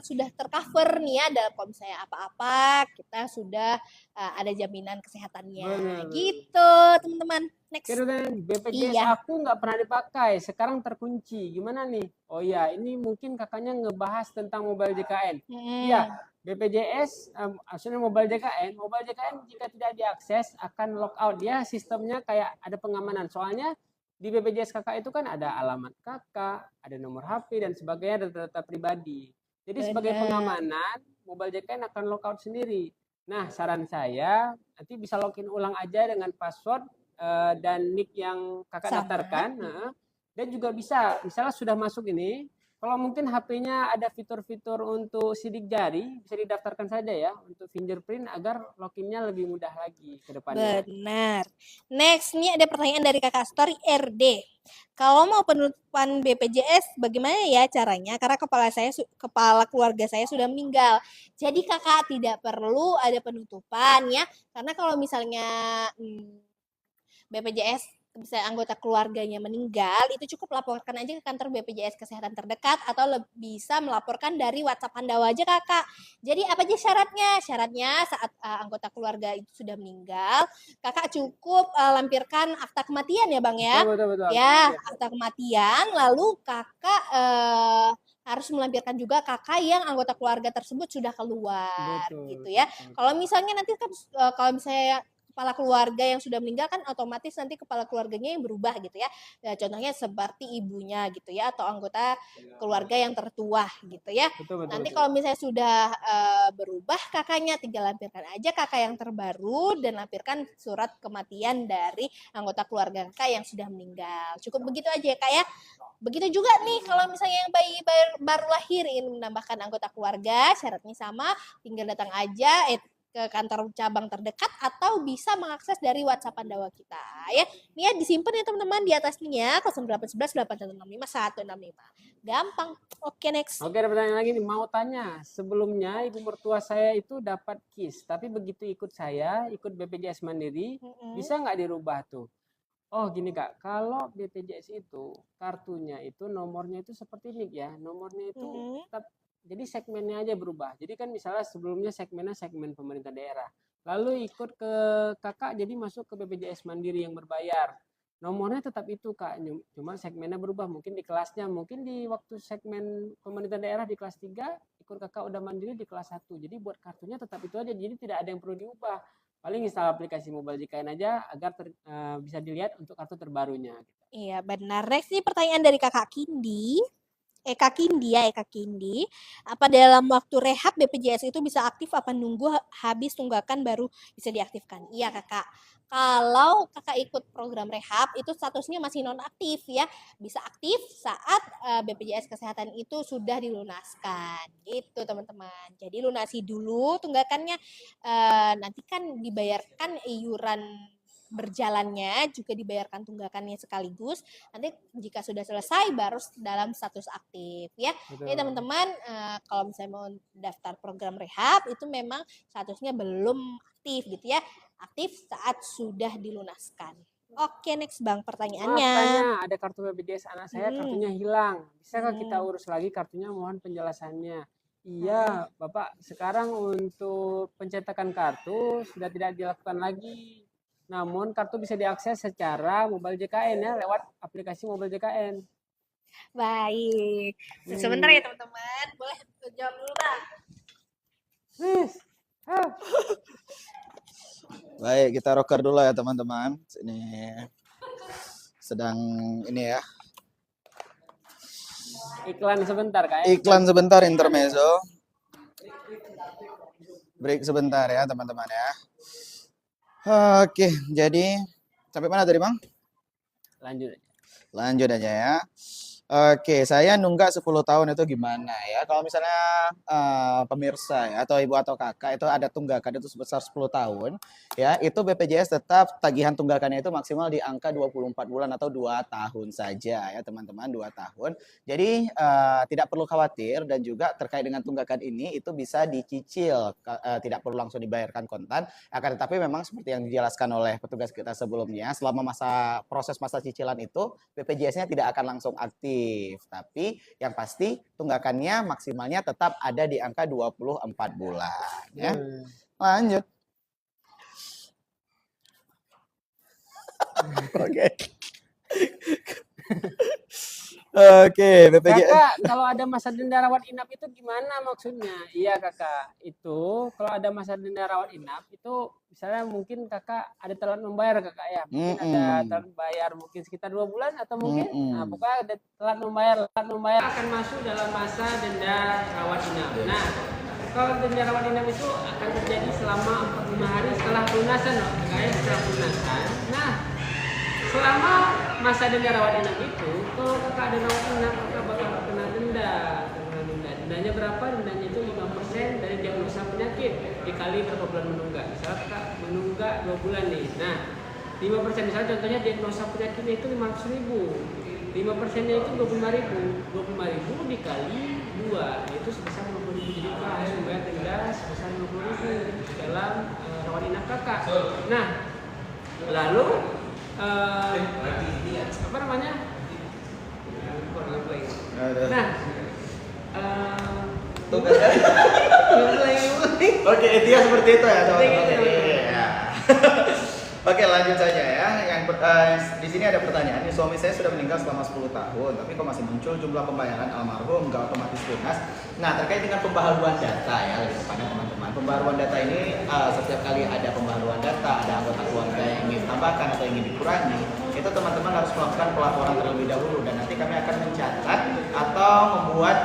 sudah tercover nih ya, kalau misalnya apa-apa kita sudah ada jaminan kesehatannya. Gitu, teman-teman. Next. BPJS aku nggak pernah dipakai, sekarang terkunci. Gimana nih? Oh iya, ini mungkin kakaknya ngebahas tentang mobile JKN. Iya, BPJS, maksudnya mobile JKN jika tidak diakses akan lockout. Dia sistemnya kayak ada pengamanan. Soalnya di BPJS kakak itu kan ada alamat kakak, ada nomor HP dan sebagainya, data-data pribadi. Jadi sebagai pengamanan, mobile JKN akan lockout sendiri. Nah, saran saya nanti bisa login ulang aja dengan password dan nick yang kakak daftarkan. Dan juga bisa, misalnya sudah masuk ini, kalau mungkin HP-nya ada fitur-fitur untuk sidik jari, bisa didaftarkan saja ya untuk fingerprint agar loginnya lebih mudah lagi ke depannya. Benar. Next, ini ada pertanyaan dari Kakak Story RD. Kalau mau penutupan BPJS, bagaimana ya caranya? Karena kepala keluarga saya sudah meninggal. Jadi kakak tidak perlu ada penutupan ya. Karena kalau misalnya BPJS bisa anggota keluarganya meninggal, itu cukup laporkan aja ke kantor BPJS Kesehatan terdekat atau bisa melaporkan dari WhatsApp Pandawa aja kakak. Jadi apa aja syaratnya? Syaratnya saat anggota keluarga itu sudah meninggal, kakak cukup lampirkan akta kematian ya bang ya. Betul. Ya, akta kematian, lalu kakak harus melampirkan juga kakak yang anggota keluarga tersebut sudah keluar gitu ya. Kalau misalnya nanti kan kalau misalnya kepala keluarga yang sudah meninggal kan otomatis nanti kepala keluarganya yang berubah gitu ya. Nah, contohnya seperti ibunya gitu ya atau anggota keluarga yang tertua gitu ya. Nanti kalau misalnya sudah berubah kakaknya tinggal lampirkan aja kakak yang terbaru dan lampirkan surat kematian dari anggota keluarga kakak yang sudah meninggal. Cukup begitu aja ya kak ya. Begitu juga nih kalau misalnya yang bayi baru lahir ingin menambahkan anggota keluarga, syaratnya sama, tinggal datang aja ke kantor cabang terdekat atau bisa mengakses dari WhatsApp Pandawa kita ya. Ini ya disimpan ya teman-teman di atasnya 0811 8165 165. Gampang. Oke, next. Oke, ada pertanyaan lagi nih, mau tanya. Sebelumnya ibu mertua saya itu dapat KIS, tapi begitu ikut BPJS Mandiri, bisa nggak dirubah tuh? Oh gini Kak, kalau BPJS itu kartunya itu nomornya itu seperti ini ya, nomornya itu tetap, jadi segmennya aja berubah. Jadi kan misalnya sebelumnya segmennya segmen pemerintah daerah, lalu ikut ke kakak jadi masuk ke BPJS Mandiri yang berbayar. Nomornya tetap itu Kak, cuma segmennya berubah. Mungkin di kelasnya, mungkin di waktu segmen pemerintah daerah di kelas 3, ikut kakak udah mandiri di kelas 1. Jadi buat kartunya tetap itu aja, jadi tidak ada yang perlu diubah. Paling install aplikasi mobile JKN aja agar bisa dilihat untuk kartu terbarunya. Iya benar. Next ini pertanyaan dari kakak Kindi. Eka Kindi. Apa dalam waktu rehab BPJS itu bisa aktif apa nunggu habis tunggakan baru bisa diaktifkan? Iya kakak. Kalau kakak ikut program rehab itu statusnya masih nonaktif ya, bisa aktif saat BPJS Kesehatan itu sudah dilunaskan, gitu teman-teman. Jadi lunasi dulu tunggakannya, nanti kan dibayarkan iuran berjalannya juga dibayarkan tunggakannya sekaligus. Nanti jika sudah selesai baru dalam status aktif ya. Ini teman-teman kalau misalnya mau daftar program rehab itu memang statusnya belum aktif gitu ya. Aktif saat sudah dilunaskan. Oke, next Bang pertanyaannya. Tanya, ada kartu BPJS anak saya kartunya hilang. Bisakah kita urus lagi kartunya? Mohon penjelasannya. Iya, Bapak, sekarang untuk pencetakan kartu sudah tidak dilakukan lagi. Namun kartu bisa diakses secara mobile JKN ya, lewat aplikasi mobile JKN. Baik. Sebentar ya teman-teman. Boleh jawab dulu Bang. Baik, kita rocker dulu ya teman-teman. Ini sedang ini ya. Iklan sebentar Kak. Iklan sebentar, intermezzo. Break sebentar ya teman-teman ya. Oke, jadi sampai mana tadi Bang? Lanjut aja ya. Oke, saya nunggak 10 tahun itu gimana ya? Kalau misalnya pemirsa ya, atau ibu atau kakak itu ada tunggakan itu sebesar 10 tahun, ya itu BPJS tetap tagihan tunggakannya itu maksimal di angka 24 bulan atau 2 tahun saja ya teman-teman, 2 tahun. Jadi tidak perlu khawatir dan juga terkait dengan tunggakan ini itu bisa dicicil, tidak perlu langsung dibayarkan kontan. Akan tetapi memang seperti yang dijelaskan oleh petugas kita sebelumnya, selama proses masa cicilan itu BPJS-nya tidak akan langsung aktif. Tapi yang pasti tunggakannya maksimalnya tetap ada di angka 24 bulan ya. Lanjut. Oke. Oke, BPJS. Kakak, kalau ada masa denda rawat inap itu gimana maksudnya? Iya kakak, itu kalau ada masa denda rawat inap itu misalnya mungkin kakak ada telat membayar kakak ya, mungkin ada telat membayar mungkin sekitar 2 bulan atau mungkin, nah pokoknya ada telat membayar akan masuk dalam masa denda rawat inap. Nah, kalau denda rawat inap itu akan terjadi selama 45 hari setelah pelunasan, kakak setelah pelunasan. Nah, selama masa denda rawat inap itu, kalau kakak ada rawat inap, kakak bakal kena denda. Dendanya berapa? Dendanya itu 5% dari diagnosa penyakit dikali berapa bulan menunggak. Misalnya kakak menunggak 2 bulan nih. Nah, 5% misalnya contohnya diagnosa penyakitnya itu 500.000. 5%-nya itu 25.000. 25.000 dikali 2, yaitu sebesar 50.000. Jadi kakak harus membayar denda sebesar 50.000 dalam rawat inap kakak. Nah, lalu apa namanya? Nah, Oke, intinya seperti itu ya teman-teman. Oke, lanjut saja ya. Di sini ada pertanyaan. Suami saya sudah meninggal selama 10 tahun, tapi kok masih muncul jumlah pembayaran almarhum nggak otomatis lunas. Nah, terkait dengan pembaharuan data ya, lebih kepada teman-teman. Pembaharuan data ini setiap kali ada pembaharuan data, ada anggota keluarga yang ingin ditambahkan atau ingin dikurangi, itu teman-teman harus melakukan pelaporan terlebih dahulu dan nanti kami akan mencatat atau membuat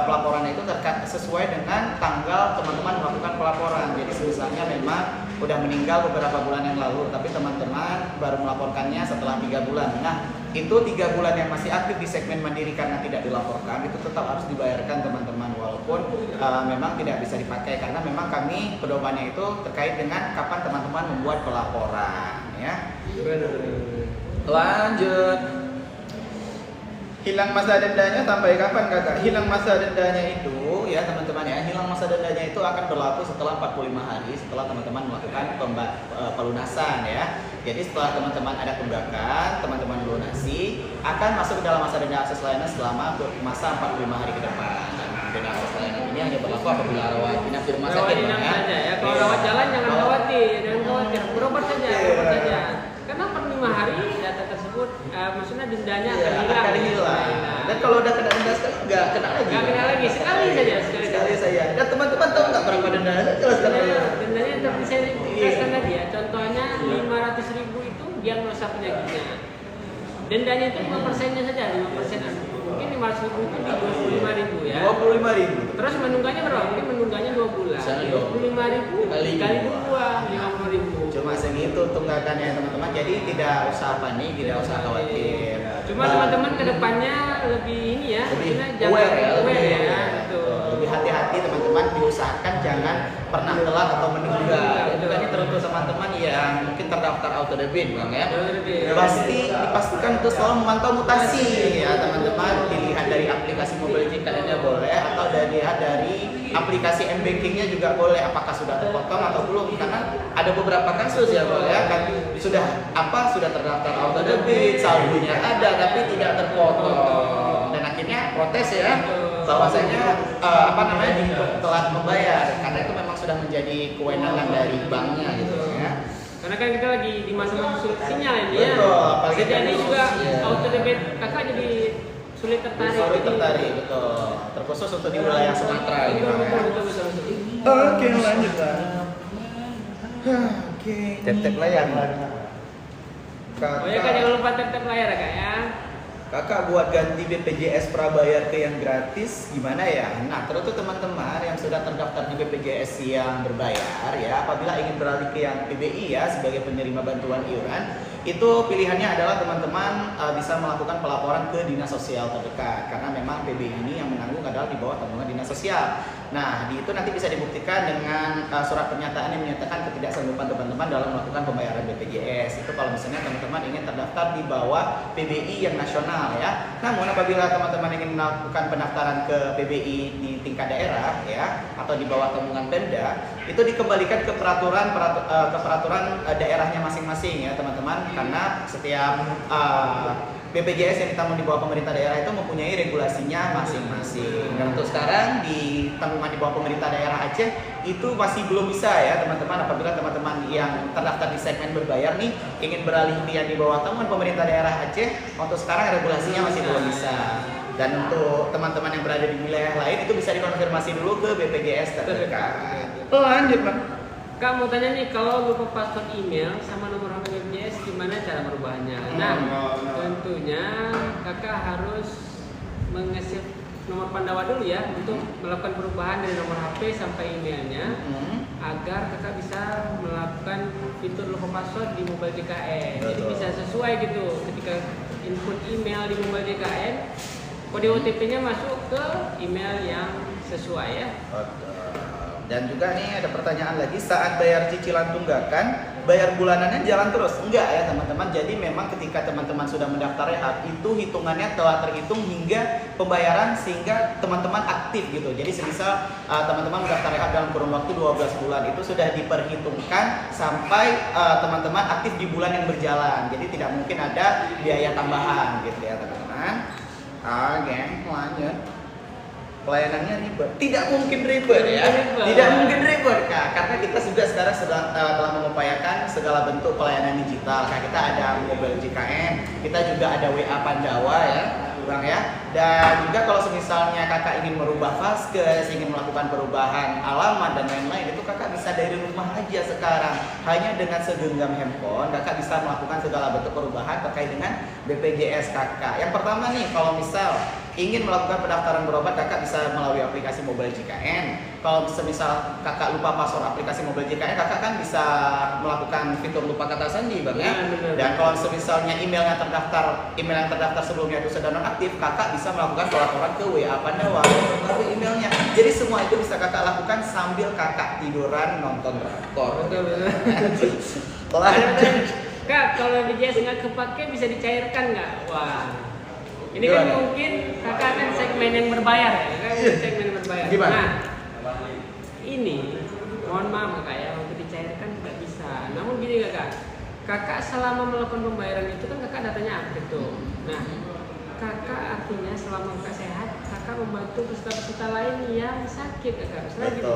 pelaporan itu sesuai dengan tanggal teman-teman melakukan pelaporan. Jadi misalnya memang udah meninggal beberapa bulan yang lalu, tapi teman-teman baru melaporkannya setelah 3 bulan. Nah, itu 3 bulan yang masih aktif di segmen mandiri karena tidak dilaporkan, itu tetap harus dibayarkan teman-teman, walaupun memang tidak bisa dipakai karena memang kami pedomannya itu terkait dengan kapan teman-teman membuat pelaporan ya. Lanjut. Hilang masa dendanya sampai kapan kakak? Hilang masa dendanya itu ya teman-teman ya, hilang masa dendanya itu akan berlaku setelah 45 hari setelah teman-teman melakukan pelunasan ya. Jadi setelah teman-teman ada tunggakan, teman-teman lunasi, akan masuk ke dalam masa denda akses layanan selama masa 45 hari ke depan. Dan denda akses layanan ini hanya berlaku apabila rawat inap di rumah sakit ya. Kalau rawat jalan jangan khawatir, berobat saja. Karena per 5 hari data tersebut maksudnya dendanya akan hilang. Dan kalau udah kena denda sekali nggak kena lagi. Nggak kena lagi, sekali saja. Dan teman-teman tahu nggak berapa dendanya? Jelaskan dulu. Dendanya tapi saya jelaskan tadi ya. Contohnya 500.000 itu diagnosa penyakitnya. Dendanya itu 5%-nya saja, 5%. Mungkin 500.000 itu di 25.000 ya. 25.000. Terus menungganya berapa? Mungkin menungganya 2 bulan. 25.000 kali 2, 50.000. Cuma cuma segitu tunggakannya teman-teman. Jadi tidak usah panik, tidak usah khawatir. Cuma teman-teman kedepannya lebih ini ya, lebih jangan aware ya, aware lebih, ya, betul. lebih hati-hati teman-teman, diusahakan jangan pernah telat atau menunda. Dan juga ini teruntuk teman-teman yang mungkin terdaftar auto debit bang ya. Dipastikan untuk selalu memantau mutasi ya teman-teman. Dilihat dari aplikasi mobile JKN-nya boleh, atau dilihat dari aplikasi m-bankingnya juga boleh, apakah sudah terpotong atau belum, karena ada beberapa kasus ya bang ya, kan sudah terdaftar auto debit, saldonya ada tapi tidak terpotong, dan akhirnya protes ya bahwasanya telat membayar, karena itu memang sudah menjadi kewenangan dari banknya gitu ya. Karena kan kita lagi di masa-masa sulit sinyal ini ya. Betul, apalagi jadi juga ya. auto debit kakak jadi sulit tertarik. Betul. Terkhusus untuk di wilayah Sumatera gitu ya. Betul. Oke, lanjut bang. Oke, tap layar. Oh ya kak, jangan lupa tap layar kak ya. Kakak buat ganti BPJS prabayar ke yang gratis gimana ya? Nah, terus tuh teman-teman yang sudah terdaftar di BPJS yang berbayar ya, apabila ingin beralih ke yang PBI ya sebagai penerima bantuan iuran, itu pilihannya adalah teman-teman bisa melakukan pelaporan ke dinas sosial terdekat, karena memang PBI ini yang menanggung adalah di bawah tanggungan dinas sosial. Nah, itu nanti bisa dibuktikan dengan surat pernyataan yang menyatakan ketidaksanggupan teman-teman dalam melakukan pembayaran BPJS. Itu kalau misalnya teman-teman ingin terdaftar di bawah PBI yang nasional ya. Namun apabila teman-teman ingin melakukan pendaftaran ke PBI di tingkat daerah ya, atau di bawah tanggungan Pemda, itu dikembalikan ke peraturan daerahnya masing-masing ya teman-teman, karena setiap BPJS yang ditanggung di bawah pemerintah daerah itu mempunyai regulasinya masing-masing. Dan untuk sekarang di tanggungan di bawah pemerintah daerah Aceh itu masih belum bisa ya teman-teman. Apabila teman-teman yang terdaftar di segmen berbayar nih ingin beralih ke yang di bawah tanggungan pemerintah daerah Aceh, untuk sekarang regulasinya masih belum bisa. Dan untuk teman-teman yang berada di wilayah lain itu bisa dikonfirmasi dulu ke BPJS terdekat. Lanjut bang. Kak mau tanya nih, kalau lupa password email sama nomor HP BPJS gimana cara merubahnya? Nah, tentunya kakak harus mengisi nomor Pandawa dulu ya untuk melakukan perubahan dari nomor HP sampai emailnya, agar kakak bisa melakukan fitur lupa password di mobile JKN. Jadi bisa sesuai gitu, ketika input email di mobile JKN, kode OTP-nya masuk ke email yang sesuai ya. Dan juga nih ada pertanyaan lagi, saat bayar cicilan tunggakan, bayar bulanannya jalan terus? Enggak ya teman-teman. Jadi memang ketika teman-teman sudah mendaftar rehab, itu hitungannya telah terhitung hingga pembayaran sehingga teman-teman aktif gitu. Jadi semisal teman-teman mendaftar rehab dalam kurun waktu 12 bulan, itu sudah diperhitungkan sampai teman-teman aktif di bulan yang berjalan. Jadi tidak mungkin ada biaya tambahan gitu ya teman-teman. Oke, lanjut. Pelayanannya ribet, tidak mungkin ribet ya, tidak mungkin ribet Kak, karena kita juga sekarang telah mengupayakan segala bentuk pelayanan digital. Kayak kita ada mobile JKN, kita juga ada WA Pandawa ya Bang ya. Dan juga kalau misalnya kakak ingin merubah vaskes, ingin melakukan perubahan alamat dan lain-lain, itu kakak bisa dari rumah aja sekarang. Hanya dengan segenggam handphone kakak bisa melakukan segala bentuk perubahan terkait dengan BPJS kakak. Yang pertama nih, kalau misal ingin melakukan pendaftaran berobat, kakak bisa melalui aplikasi mobile JKN. Kalau misal kakak lupa password aplikasi mobile JKN, kakak kan bisa melakukan fitur lupa kata sandi Bang ya. Dan kalau misalnya email yang terdaftar sebelumnya itu sudah nonaktif, kakak bisa melakukan pelaporan ke WA Pandawa melalui emailnya. Jadi semua itu bisa kakak lakukan sambil kakak tiduran nonton drakor. Kak, kalau BPJS nggak kepake bisa dicairkan nggak? Wah. Ini kan mungkin kakak kan segmen yang berbayar ya, kan segmen berbayar. Gimana? Nah, ini mohon maaf kakak ya, untuk dicairkan tidak bisa. Namun gini kakak selama melakukan pembayaran itu kan kakak datanya aktif tuh. Nah, kakak artinya selama kakak sehat, kakak membantu peserta-peserta lain yang sakit kakak. Misalnya gitu.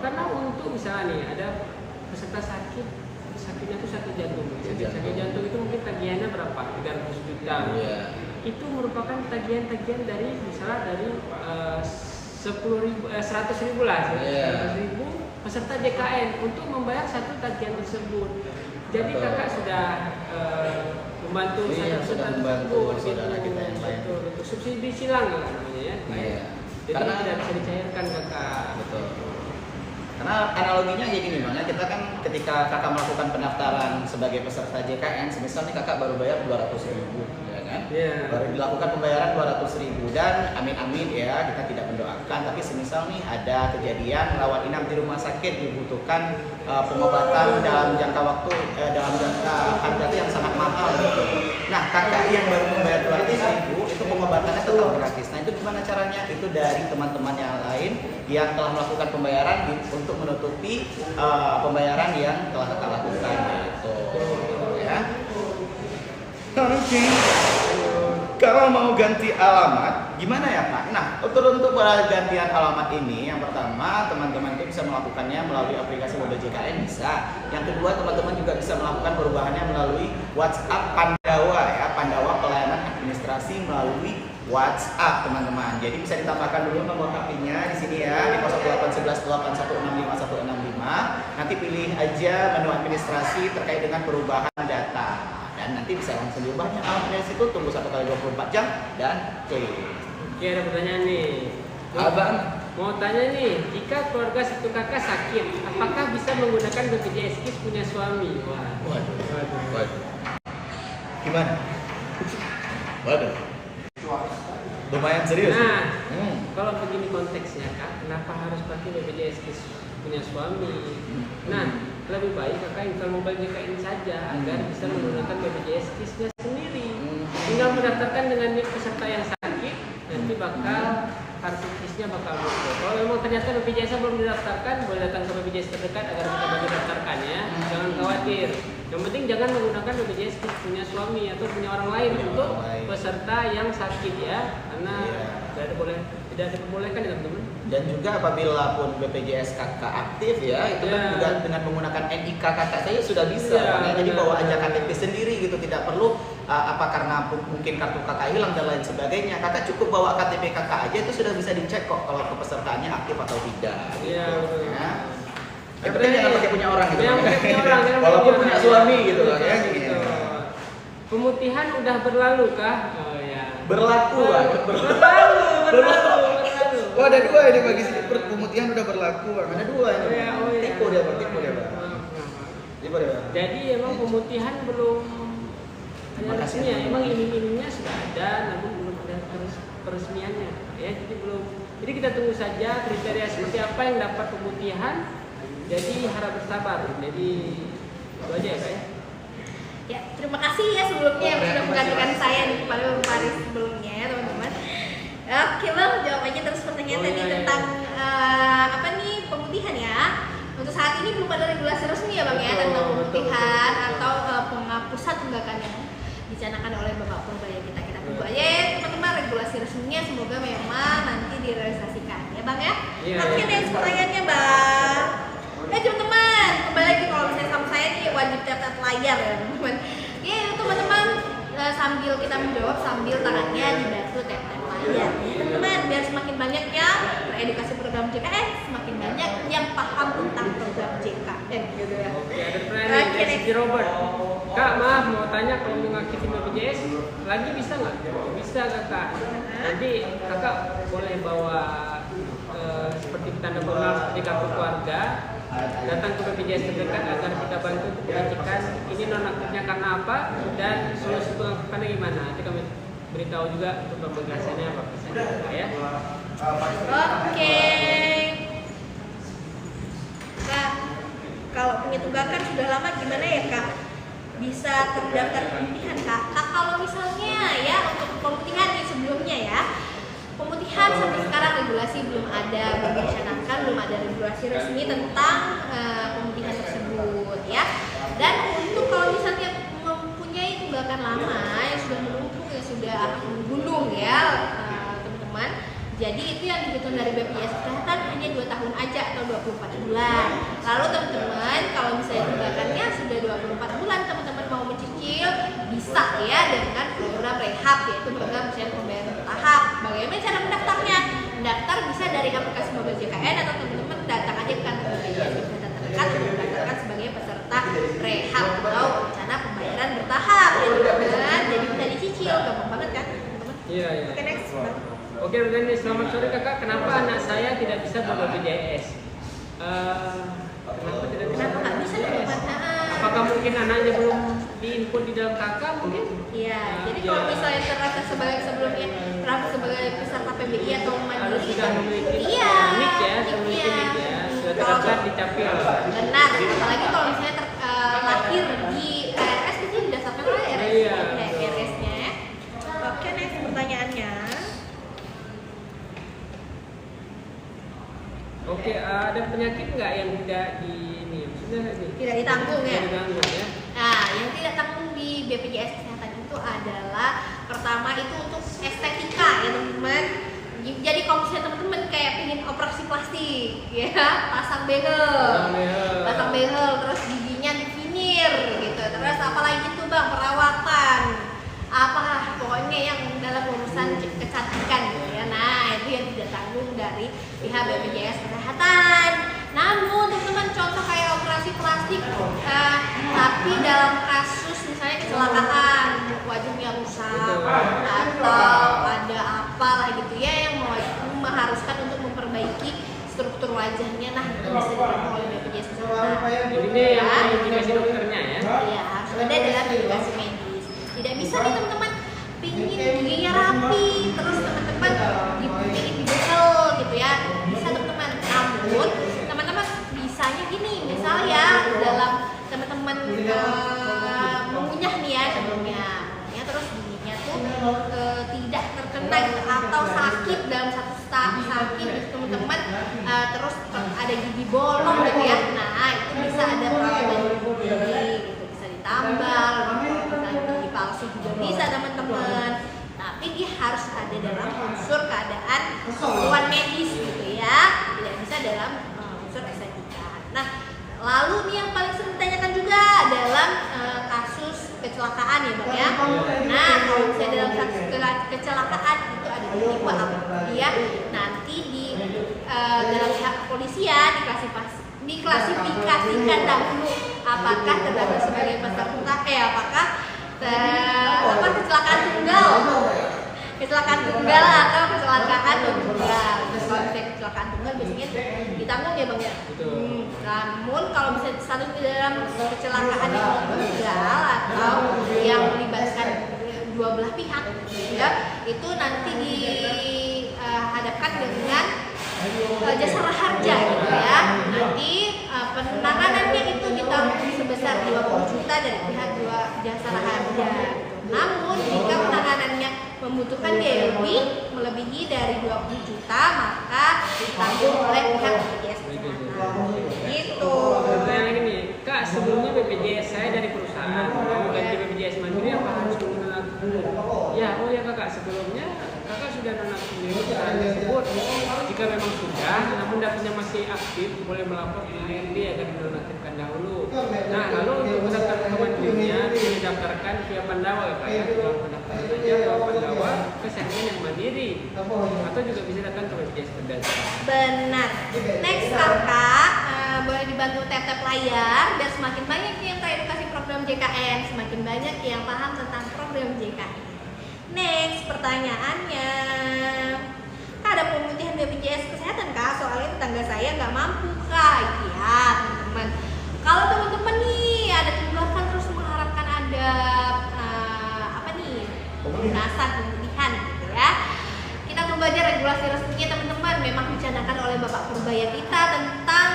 Karena untuk misalnya nih ada peserta sakitnya tuh sakit jantung. Sakit jantung itu mungkin tagihannya berapa? 300 juta. Itu merupakan tagihan-tagihan dari misalnya dari 100.000 lah, 100.000 peserta JKN untuk membayar satu tagihan tersebut. Jadi kakak sudah membantu sudah membantu saudara kita yang lain. Untuk subsidi silang namanya ya. Jadi karena tidak bisa dicairkan kakak. Betul. Karena analoginya kayak gini Bang, ya, kita kan ketika kakak melakukan pendaftaran sebagai peserta JKN, semisal nih kakak baru bayar 200.000, ya kan? Baru dilakukan pembayaran 200.000 dan amin-amin ya kita tidak mendoakan, tapi semisal nih ada kejadian rawat inap di rumah sakit dibutuhkan pengobatan dalam jangka waktu dalam jangka harga yang sangat mahal gitu. Nah kakak yang baru membayar 200.000 itu pengobatannya tetap gratis. Nah itu gimana caranya? Itu dari teman-teman yang lain yang telah melakukan pembayaran untuk menutupi pembayaran yang telah kakak lakukan gitu ya. Oke. Kalau mau ganti alamat, gimana ya Pak? Nah, untuk gantian alamat ini, yang pertama teman-teman itu bisa melakukannya melalui aplikasi Mobile JKN bisa. Yang kedua teman-teman juga bisa melakukan perubahannya melalui WhatsApp Pandawa ya, Pandawa pelayanan administrasi melalui WhatsApp teman-teman. Jadi bisa ditambahkan dulu nomor HP-nya di sini ya di 081181651665. Nanti pilih aja menu administrasi terkait dengan perubahan data. Dan nanti bisa langsung diubahnya alamatnya situ, tunggu 1 kali 24 jam dan klik. Oke, ada pertanyaan nih. Abang mau tanya nih, jika keluarga satu kakak sakit, apakah bisa menggunakan BPJS KIS punya suami? Waduh. Gimana? Waduh. Lumayan serius. Nah, kalau begini konteksnya Kak, kenapa harus pakai BPJS KIS punya suami? Nah, lebih baik kakak install Mobile JKN saja agar bisa menggunakan BPJS KIS-nya sendiri. Tinggal mendaftarkan dengan nik peserta yang sakit, nanti bakal kartu KIS-nya bakal muncul. Kalau memang ternyata BPJS belum didaftarkan, boleh datang ke BPJS terdekat agar kita bantu daftarkannya. Jangan khawatir. Yang penting jangan menggunakan BPJS KIS punya suami atau punya orang lain untuk peserta yang sakit ya, karena tidak diperbolehkan ya teman-teman. Dan juga apabila pun BPJS kakak aktif ya, itu kan juga dengan menggunakan NIK kakak saya sudah bisa. Jadi bawa aja KTP sendiri gitu, tidak perlu karena mungkin kartu kakak hilang dan lain sebagainya. Kakak cukup bawa KTP kakak aja itu sudah bisa dicek kok kalau kepesertaannya aktif atau tidak. Iya. Gitu, ya. Yang penting jangan pakai punya orang gitu. Walaupun punya suami gitu loh ya. Gitu. Pemutihan udah berlalu kah? Oh ya. Berlaku. Oh ada 2 ini bagi sini, pemutihan udah berlaku. Ada 2 ini. Tipu dia Bang. Jadi emang pemutihan belum ada resminya. Emang iming-imingnya sudah ada, namun belum ada peresmiannya. Ya, jadi belum. Jadi kita tunggu saja kriteria seperti apa yang dapat pemutihan. Jadi harap bersabar. Jadi itu aja ya Kak ya. Ya, terima kasih ya sebelumnya yang sudah menggantikan saya di Kepala Paris sebelumnya ya teman-teman. Oke Bang, jawab aja terus pertanyaan tadi tentang pemutihan ya. Untuk saat ini belum ada regulasi resmi ya Bang ya tentang pemutihan atau penghapusan tunggakan yang dicanangkan oleh Bapak Purbaya kita. Kita tunggu aja ya teman-teman regulasi resminya, semoga memang nanti direalisasikan ya Bang ya. Oke next pertanyaannya Bang. Teman-teman, kembali lagi kalau misalnya sama saya nih wajib catat layar ya teman-teman. Ya teman-teman sambil kita menjawab sambil tangannya dibantu tap layar. Teman-teman biar semakin banyak yang teredukasi program JKN, semakin banyak yang paham tentang program JKN gitu ya. Oke, ada pertanyaan dari Siti Robert. Kak, maaf mau tanya kalau mau ngaktifin BPJS lagi bisa nggak? Bisa Kakak. Nanti Kakak boleh bawa seperti tanda pengenal seperti kartu keluarga, datang ke BPJS terdekat agar kita bantu untuk mengecekkan ini nonaktifnya karena apa dan solusi pengaktifkannya gimana. Nanti kami beritahu juga untuk pembahasannya apa ya. Oke. Kak, kalau punya tunggakan sudah lama gimana ya Kak? Bisa terdaftar pemutihan Kak? Kalau misalnya ya untuk pemutihan nih sebelumnya ya, pemutihan sampai sekarang regulasi belum ada, belum dicanangkan, belum ada regulasi resmi tentang pemutihan tersebut ya. Dan untuk kalau misalnya mempunyai tunggakan lama yang sudah menumpuk, yang sudah akan menggunung ya teman-teman. Jadi itu yang dihitung dari BPJS Kesehatan hanya 2 tahun aja atau 24 bulan. Lalu teman-teman kalau misalnya tunggakannya sudah 24 bulan, teman-teman mau mencicil bisa ya dengan program rehab, yaitu program misalnya pembayaran bertahap. Bagaimana cara mendaftarnya? Mendaftar bisa dari aplikasi Mobile JKN atau teman-teman datang aja ke kantor BPJS Kesehatan terdekat untuk mendaftarkan sebagai peserta rehab atau rencana pembayaran bertahap ya teman-teman. Jadi bisa dicicil, gampang banget kan teman-teman? Iya. Oke next. Oke, Rudani, selamat sore Kakak. Kenapa anak saya tidak bisa BPJS? Kenapa tidak bisa? Kenapa nggak bisa teman-teman? Apakah mungkin anaknya belum diinput di dalam KK mungkin? Iya, jadi kalau misalnya terasa sebagai sebelumnya terasa sebagai peserta PBI atau mandiri, Sudah memiliki iya, nik ya, sudah memiliki nik ya, sudah terdaftar di Capil. benar. Apalagi kalau misalnya lahir di RS itu didasarkan oleh RS, Iya. RS-nya ya. Oke, next pertanyaannya. Oke, ada penyakit nggak yang tidak di ini? Maksudnya ini. Tidak ditanggung ya. Tidak ditanggung ya. Nah, yang tidak tanggung di BPJS Kesehatan itu adalah pertama itu untuk estetika ya teman-teman. Jadi kalau misalnya teman-teman kayak pengen operasi plastik ya, pasang behel, terus giginya divinir gitu. Terus apalagi tuh Bang, perawatan. Apa pokoknya yang dalam urusan kecantikan gitu ya. Nah, itu yang tidak tanggung dari pihak BPJS Kesehatan. Namun teman-teman contoh kayak operasi plastik tapi dalam kasus misalnya kecelakaan wajahnya rusak atau ada apalah gitu ya yang mengharuskan untuk memperbaiki struktur wajahnya, nah itu bisa dilakukan oleh BPJS Kesehatan. Jadi ini yang indikasi dokternya ya. Iya, harus ada dalam indikasi medis. Tidak bisa nih teman-teman pingin giginya rapi terus teman-teman dipingin dibehel gitu ya, bisa teman-teman. Namun teman-teman bisanya gini, misal ya dalam teman-teman mengunyah nih ya contohnya terus giginya tuh tidak terkena atau sakit dalam satu sakit gitu teman-teman, terus ada gigi bolong gitu ya, nah itu bisa ada perawatan gigi gitu, bisa ditambal, gigi palsu juga bisa teman-teman, tapi dia harus ada dalam unsur keadaan keperluan medis gitu ya, tidak bisa dalam unsur estetika. Nah, lalu nih yang paling sering ditanyakan juga dalam kasus kecelakaan ya Bang ya. Nah, kalau misalnya dalam kasus kecelakaan itu ada tipe apa ya, nanti di dalam pihak kepolisian diklasifikasikan dahulu apakah terdapat sebagai peserta apakah kecelakaan tunggal atau kecelakaan tunggal. Kalau misalnya kecelakaan tunggal biasanya ditanggung ya Bang ya. Namun kalau misalnya status di dalam kecelakaan yang tunggal atau yang melibatkan dua belah pihak ya, itu nanti dihadapkan dengan jasa harja gitu ya. Nanti penanganannya itu ditanggung sebesar 20 juta dari pihak jasa harja. Namun jika penanganannya membutuhkan biaya lebih melebihi dari 20 juta maka ditanggung oleh pihak BPJS Kesehatan. Gitu. Pertanyaan lagi nih, Kak, sebelumnya BPJS saya dari perusahaan, mau ganti BPJS Mandiri apa harus menggunakan? Ya, oh ya Kakak, sebelumnya Kakak sudah nonaktifkan sendiri perusahaan tersebut. Jika memang sudah, namun datanya masih aktif, boleh melapor ke HRD agar dinonaktifkan dahulu. Nah, lalu untuk mendaftar ke mandirinya, didaftarkan via Pandawa ya Kak ya, kalau pendaftaran aja lewat Pandawa kesehatan yang mandiri, atau juga bisa datang ke BPJS Perdana. Benar. Next Kakak, boleh dibantu tap-tap layar biar semakin banyak yang teredukasi program JKN, semakin banyak yang paham tentang program JKN. Next pertanyaannya, Kak, ada pemutihan BPJS Kesehatan Kak? Soalnya tetangga saya nggak mampu Kak. Iya teman-teman. Kalau teman-teman nih ada tunggakan terus mengharapkan ada pelunasan pemutihan gitu ya, kita tunggu aja regulasi resminya teman-teman. Memang dicanangkan oleh Bapak Purbaya kita tentang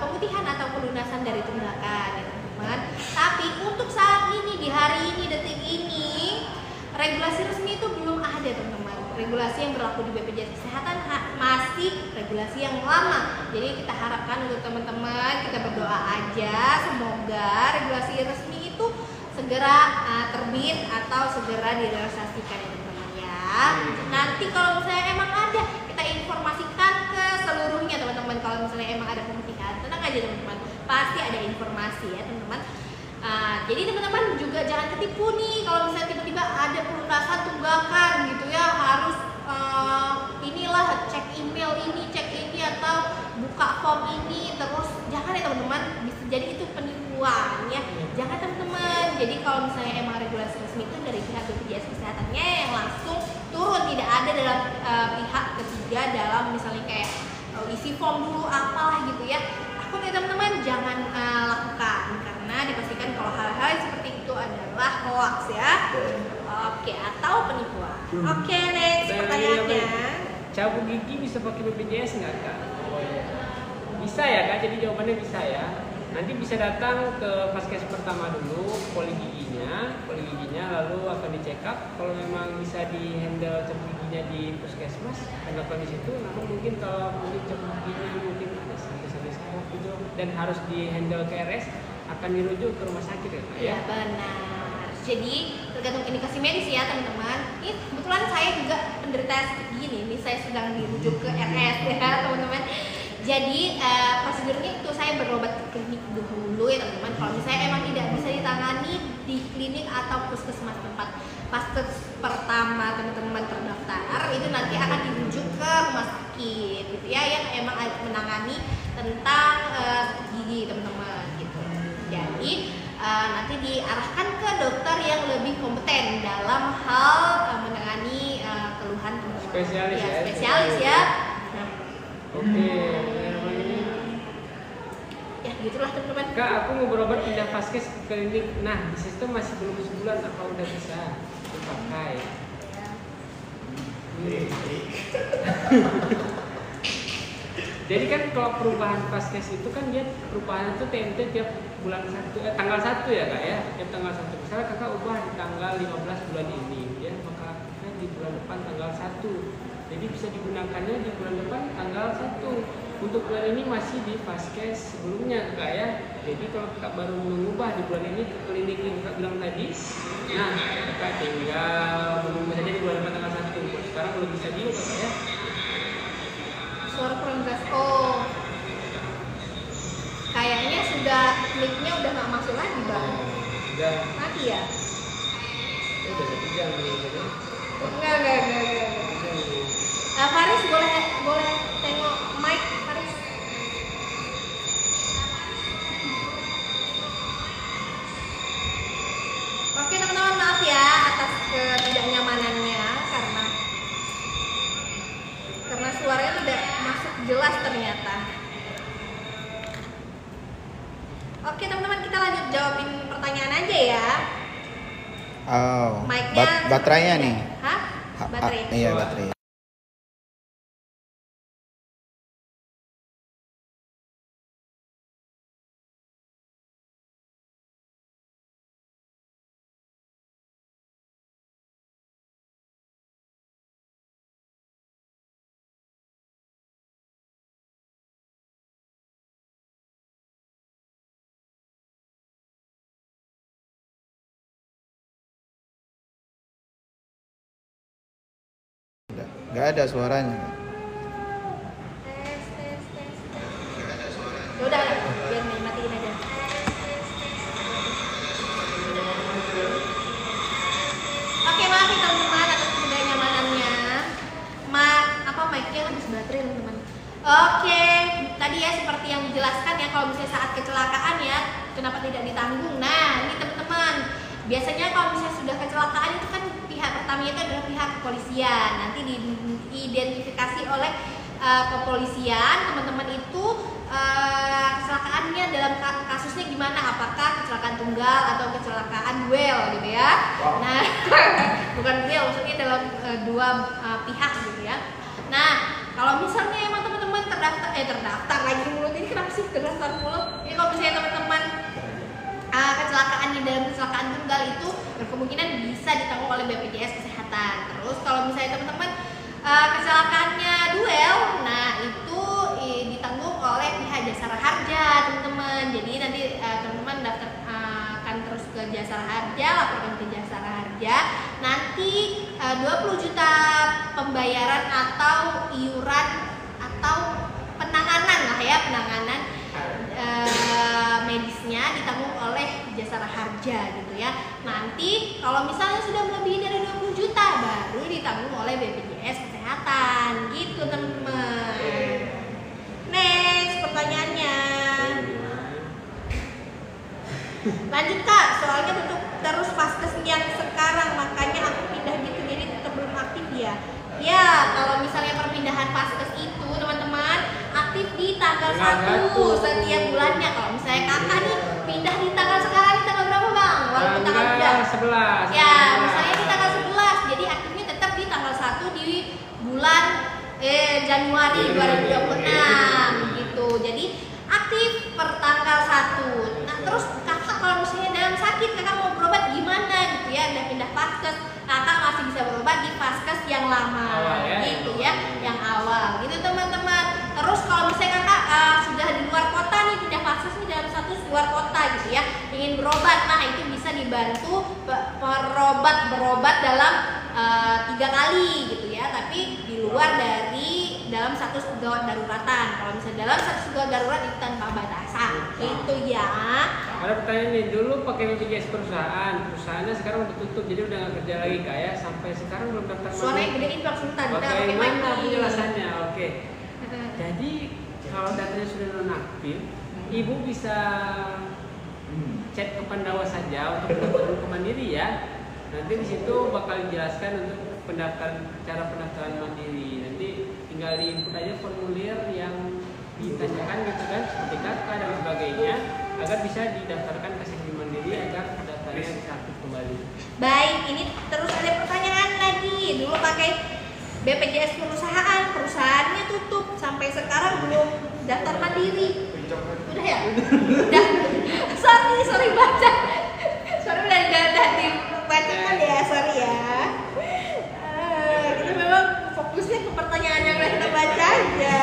pemutihan atau pelunasan dari tunggakan ya teman-teman. Tapi untuk saat ini, di hari ini, detik ini, regulasi resmi itu belum ada teman-teman. Regulasi yang berlaku di BPJS Kesehatan masih regulasi yang lama. Jadi kita harapkan untuk teman-teman, kita berdoa aja semoga regulasi resmi itu segera terbit atau segera direalisasikan ya teman-teman ya. Nanti kalau misalnya emang ada, kita informasikan ke seluruhnya teman-teman. Kalau misalnya emang ada pemutihan, tenang aja teman-teman, pasti ada informasi ya teman-teman. Jadi teman-teman juga jangan ketipu nih kalau misalnya tiba-tiba ada pelunasan tunggakan gitu ya, harus inilah cek email ini, cek ini, atau buka form ini, terus jangan ya teman-teman, bisa jadi itu penipuan ya. Jangan teman-teman. Jadi kalau misalnya emang regulasi resmi itu dari pihak BPJS Kesehatannya yang langsung turun, tidak ada dalam pihak ketiga dalam misalnya kayak isi form dulu apalah gitu ya. hoax ya. Oke, atau penipuan. Oke, next pertanyaannya. Cabut gigi bisa pakai BPJS nggak kak? Bisa ya kak, jadi jawabannya bisa ya. Nanti bisa datang ke Vaskes pertama dulu, poli giginya lalu akan dicek up. Kalau memang bisa di handle cabut giginya di puskesmas, handle di situ. Namun mungkin kalau mungkin cabut giginya mungkin ada sampai saraf gitu dan harus di handle ke RS, akan dirujuk ke rumah sakit ya kak ya. Ya benar. Jadi tergantung indikasi medis ya teman-teman. Ini kebetulan saya juga penderita seperti gini. Ini saya sedang dirujuk ke RS ya teman-teman. Jadi prosedurnya itu saya berobat ke klinik dulu ya teman-teman. Kalau misalnya emang tidak bisa ditangani di klinik atau puskesmas tempat vaskes pertama teman-teman terdaftar, itu nanti akan dirujuk ke rumah sakit gitu ya, yang emang menangani tentang gigi teman-teman gitu. Jadi nanti diarahkan ke dokter yang lebih kompeten dalam hal menangani keluhan teman-teman. Spesialis ya. Spesialis ya. Nah, Oke. ya gitulah teman-teman. Kak, aku mau berobat pindah vaskes ke klinik. Nah, di situ masih belum sebulan, apa udah bisa dipakai? Jadi kan kalau perubahan vaskes itu kan dia perubahan itu TNT tiap bulan tanggal 1 ya kak ya, tiap tanggal 1. Misalnya kakak ubah di tanggal 15 bulan ini, ya maka kan di bulan depan tanggal 1. Jadi bisa digunakannya di bulan depan tanggal 1. Untuk bulan ini masih di vaskes sebelumnya kak ya. Jadi kalau kakak baru mengubah di bulan ini ke klinik yang kakak bilang tadi, nah kakak tinggal menunggu saja di bulan depan tanggal 1. Sekarang belum bisa diubah kak ya. Suara kurang jelas. Oh, kayaknya sudah mic-nya udah nggak masuk lagi bang. Udah. Mati ya? Udah 1 jam ini. Enggak. Faris boleh tengok mic Faris. Oke teman-teman, maaf ya atas ketidaknyamanannya karena suaranya tidak masuk jelas ternyata. Oke teman-teman, kita lanjut jawabin pertanyaan aja ya. Oh, Mic-nya baterainya nih. Hah? Baterai. Iya, baterai. Nggak ada suaranya. Tes. Ya udah, biar matiin aja. Oke, maaf ya teman-teman atas ketidaknyamanannya. Mic-nya habis baterai teman-teman. Oke, tadi ya seperti yang dijelaskan ya, kalau misalnya saat kecelakaan ya, kenapa tidak ditanggung? Nah, ini teman-teman, biasanya kalau misalnya sudah kecelakaan itu kan pihak pertamanya itu adalah pihak kepolisian. Nanti diidentifikasi oleh kepolisian, teman-teman itu kecelakaannya dalam kasusnya gimana? Apakah kecelakaan tunggal atau kecelakaan duel gitu ya? Nah, bukan duel, maksudnya dalam dua pihak gitu ya. Nah, kalau misalnya emang teman-teman terdaftar lagi mulut ini, kenapa sih terdaftar mulut? Ini kalau misalnya teman-teman kecelakaan di dalam kecelakaan tunggal itu berkemungkinan bisa ditanggung oleh BPJS Kesehatan. Terus kalau misalnya teman-teman kecelakaannya duel, nah itu ditanggung oleh pihak Jasara Harja teman-teman. Jadi nanti teman-teman daftar akan terus ke Jasara Harja, laporkan ke Jasara Harja. Nanti 20 juta pembayaran atau iuran atau penanganan lah ya, penanganan medisnya ditanggung oleh Jasara Harja gitu ya. Nanti kalau misalnya sudah melebihi dari 20 juta baru ditanggung oleh BPJS Kesehatan gitu teman-teman. Next pertanyaannya. Lanjut kak, soalnya untuk terus vaskes yang sekarang makanya aku pindah gitu, jadi tetap belum aktif ya. Ya, kalau misalnya perpindahan vaskes itu teman-teman aktif di tanggal 1 setiap bulannya. Kalau misalnya kakak nih pindah di tanggal sekarang, di tanggal berapa bang? walaupun tanggal udah 11. ya misalnya di tanggal 11 jadi aktifnya tetap di tanggal 1 di bulan Januari 2026 gitu. Jadi aktif per tanggal 1. Nah terus kakak kalau misalnya dalam sakit kakak mau berobat gimana gitu ya, udah pindah vaskes, kakak masih bisa berobat di vaskes yang lama gitu ya, yang awal gitu teman-teman. Terus kalau misalnya kakak sudah di luar kota nih, pindah vaskes nih dalam satu luar kota gitu ya, ingin berobat, nah itu bisa dibantu berobat dalam 3 kali gitu ya, tapi di luar dari dalam status gawat daruratan. Kalau misalnya dalam status gawat darurat itu tanpa batasan gitu ya. Ada pertanyaan nih, dulu pakai BPJS perusahaannya sekarang udah tutup jadi udah nggak kerja lagi, kayak sampai sekarang belum daftar. Suaranya gedein Bang Sultan. Bagaimana penjelasannya? Oke. Jadi kalau datanya sudah nonaktif, ibu bisa chat ke Pandawa saja untuk pendaftaran ke Mandiri ya. Nanti di situ bakal dijelaskan untuk cara pendaftaran Mandiri. Nanti tinggal diinput aja formulir yang ditanyakan gitu kan, seperti KK dan sebagainya, agar bisa didaftarkan ke Sandi Mandiri agar pendaftarannya bisa aktif kembali. Baik, ini terus ada pertanyaan lagi. Dulu pakai BPJS perusahaannya tutup sampai sekarang belum daftar Mandiri. Udah ya? Udah. Sorry baca. Sorry udah dibacakan ya, sorry ya. Kita memang fokusnya ke pertanyaan yang udah kita baca aja.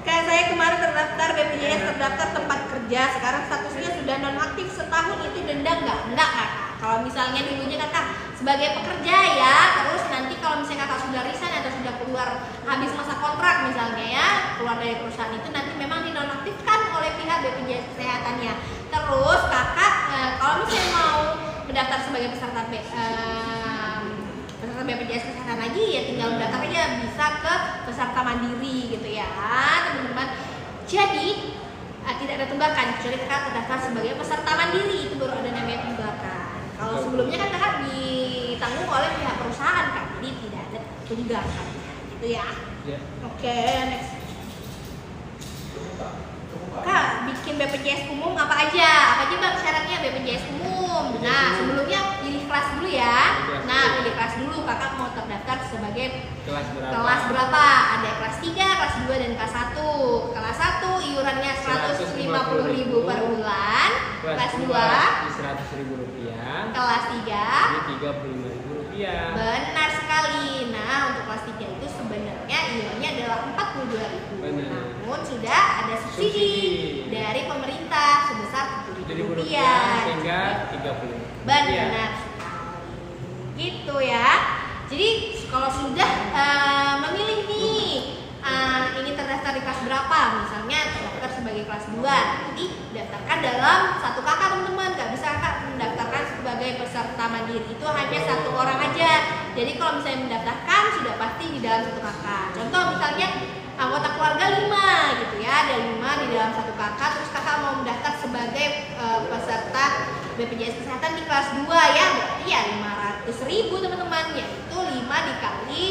Kayak saya kemarin terdaftar BPJS, terdaftar tempat kerja, sekarang statusnya sudah nonaktif setahun, itu denda nggak? Enggak kakak. Kalau misalnya dulunya kakak sebagai pekerja ya, terus nanti kalau misalnya kakak sudah resign atau sudah keluar habis masa kontrak misalnya ya, keluar dari perusahaan itu nanti memang dinonaktifkan oleh pihak BPJS Kesehatannya. Terus kakak kalau misalnya mau mendaftar sebagai peserta BPJS Kesehatan lagi ya tinggal mendaftar aja, bisa ke peserta mandiri gitu ya teman-teman. Jadi tidak ada tunggakan kecuali kakak terdaftar sebagai peserta mandiri, itu baru ada namanya tunggakan. Kalau sebelumnya kan kakak ditanggung oleh pihak perusahaan kan, jadi tidak ada tunggakan gitu ya. Oke, next. Kak, bikin BPJS umum apa aja? Apa aja bang syaratnya BPJS umum? Nah, sebelumnya pilih kelas dulu ya. Nah, pilih kelas dulu. Kakak mau terdaftar sebagai kelas berapa? Ada kelas 3, kelas 2, dan kelas 1. Kelas 1 iurannya 150.000 per bulan. Kelas 2 di 100.000 rupiah. Kelas 3 di 35.000 rupiah. Benar sekali. Nah, untuk kelas 3 itu sebenarnya iurannya adalah 42.000. Namun sudah ada subsidi dari pemerintah sebesar 7.000 rupiah hingga 30. Benar sekali. Gitu ya. Jadi kalau sudah memilih nih ini terdaftar di kelas berapa, misalnya terdaftar sebagai kelas 2, nanti daftarkan dalam satu kakak teman-teman. Gak bisa kakak mendaftarkan sebagai peserta mandiri, itu hanya satu orang aja. Jadi kalau misalnya mendaftarkan sudah pasti di dalam satu kakak. Contoh misalnya anggota keluarga 5 gitu ya, ada 5 di dalam satu kakak, terus kakak mau mendaftar sebagai peserta BPJS Kesehatan di kelas 2 ya, berarti ya 500.000 teman-teman, yaitu 5 dikali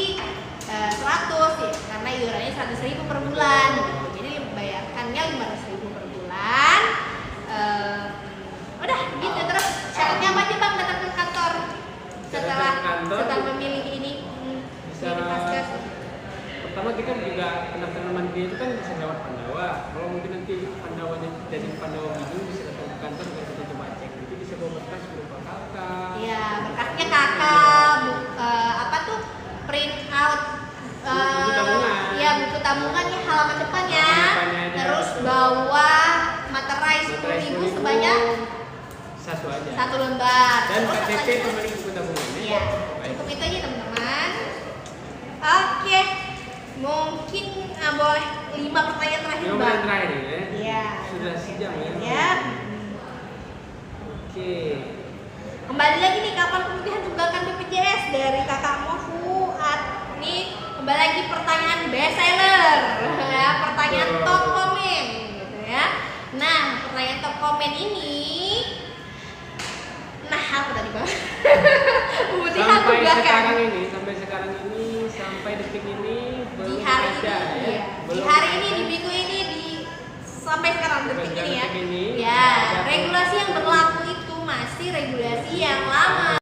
100 ya, karena iurannya 100.000 per bulan gitu. Jadi bayarkannya 500.000 per bulan. Udah gitu. Terus syaratnya apa aja bang datang ke kantor setelah memilih ini? Bisa pertama kita juga pendaftaran mandiri itu kan bisa lewat Pandawa. Kalau mungkin nanti Pandawanya jadi Pandawa bingung, bisa datang ke kantor dan kita coba cek. Nanti bisa bawa berkas berupa kakak. Iya, berkasnya kakak, apa tuh print out buku tabungan. Ya buku tabungan ya halaman depan ya. Terus bawa materai 10.000 sebanyak satu lembar. Dan Terus KTP pemilik buku tabungannya. Iya, cukup itu aja teman-teman. Oke. Mungkin boleh 5 pertanyaan terakhir bang. 5 pertanyaan terakhir ya. Iya. Sudah sejam ya. Ya. Oke. Kembali lagi nih, kapan pemilihan tunggakan BPJS dari kakak Fuad? Nih kembali lagi pertanyaan best seller ya, pertanyaan top komen gitu ya. Nah, pertanyaan top komen ini, nah apa tadi bang? Pemilihan tunggakan sampai detik ini di hari ini ya. Di hari ini, di minggu ini, sampai sekarang detik ini ya. Ya, regulasi yang berlaku itu masih regulasi yang lama.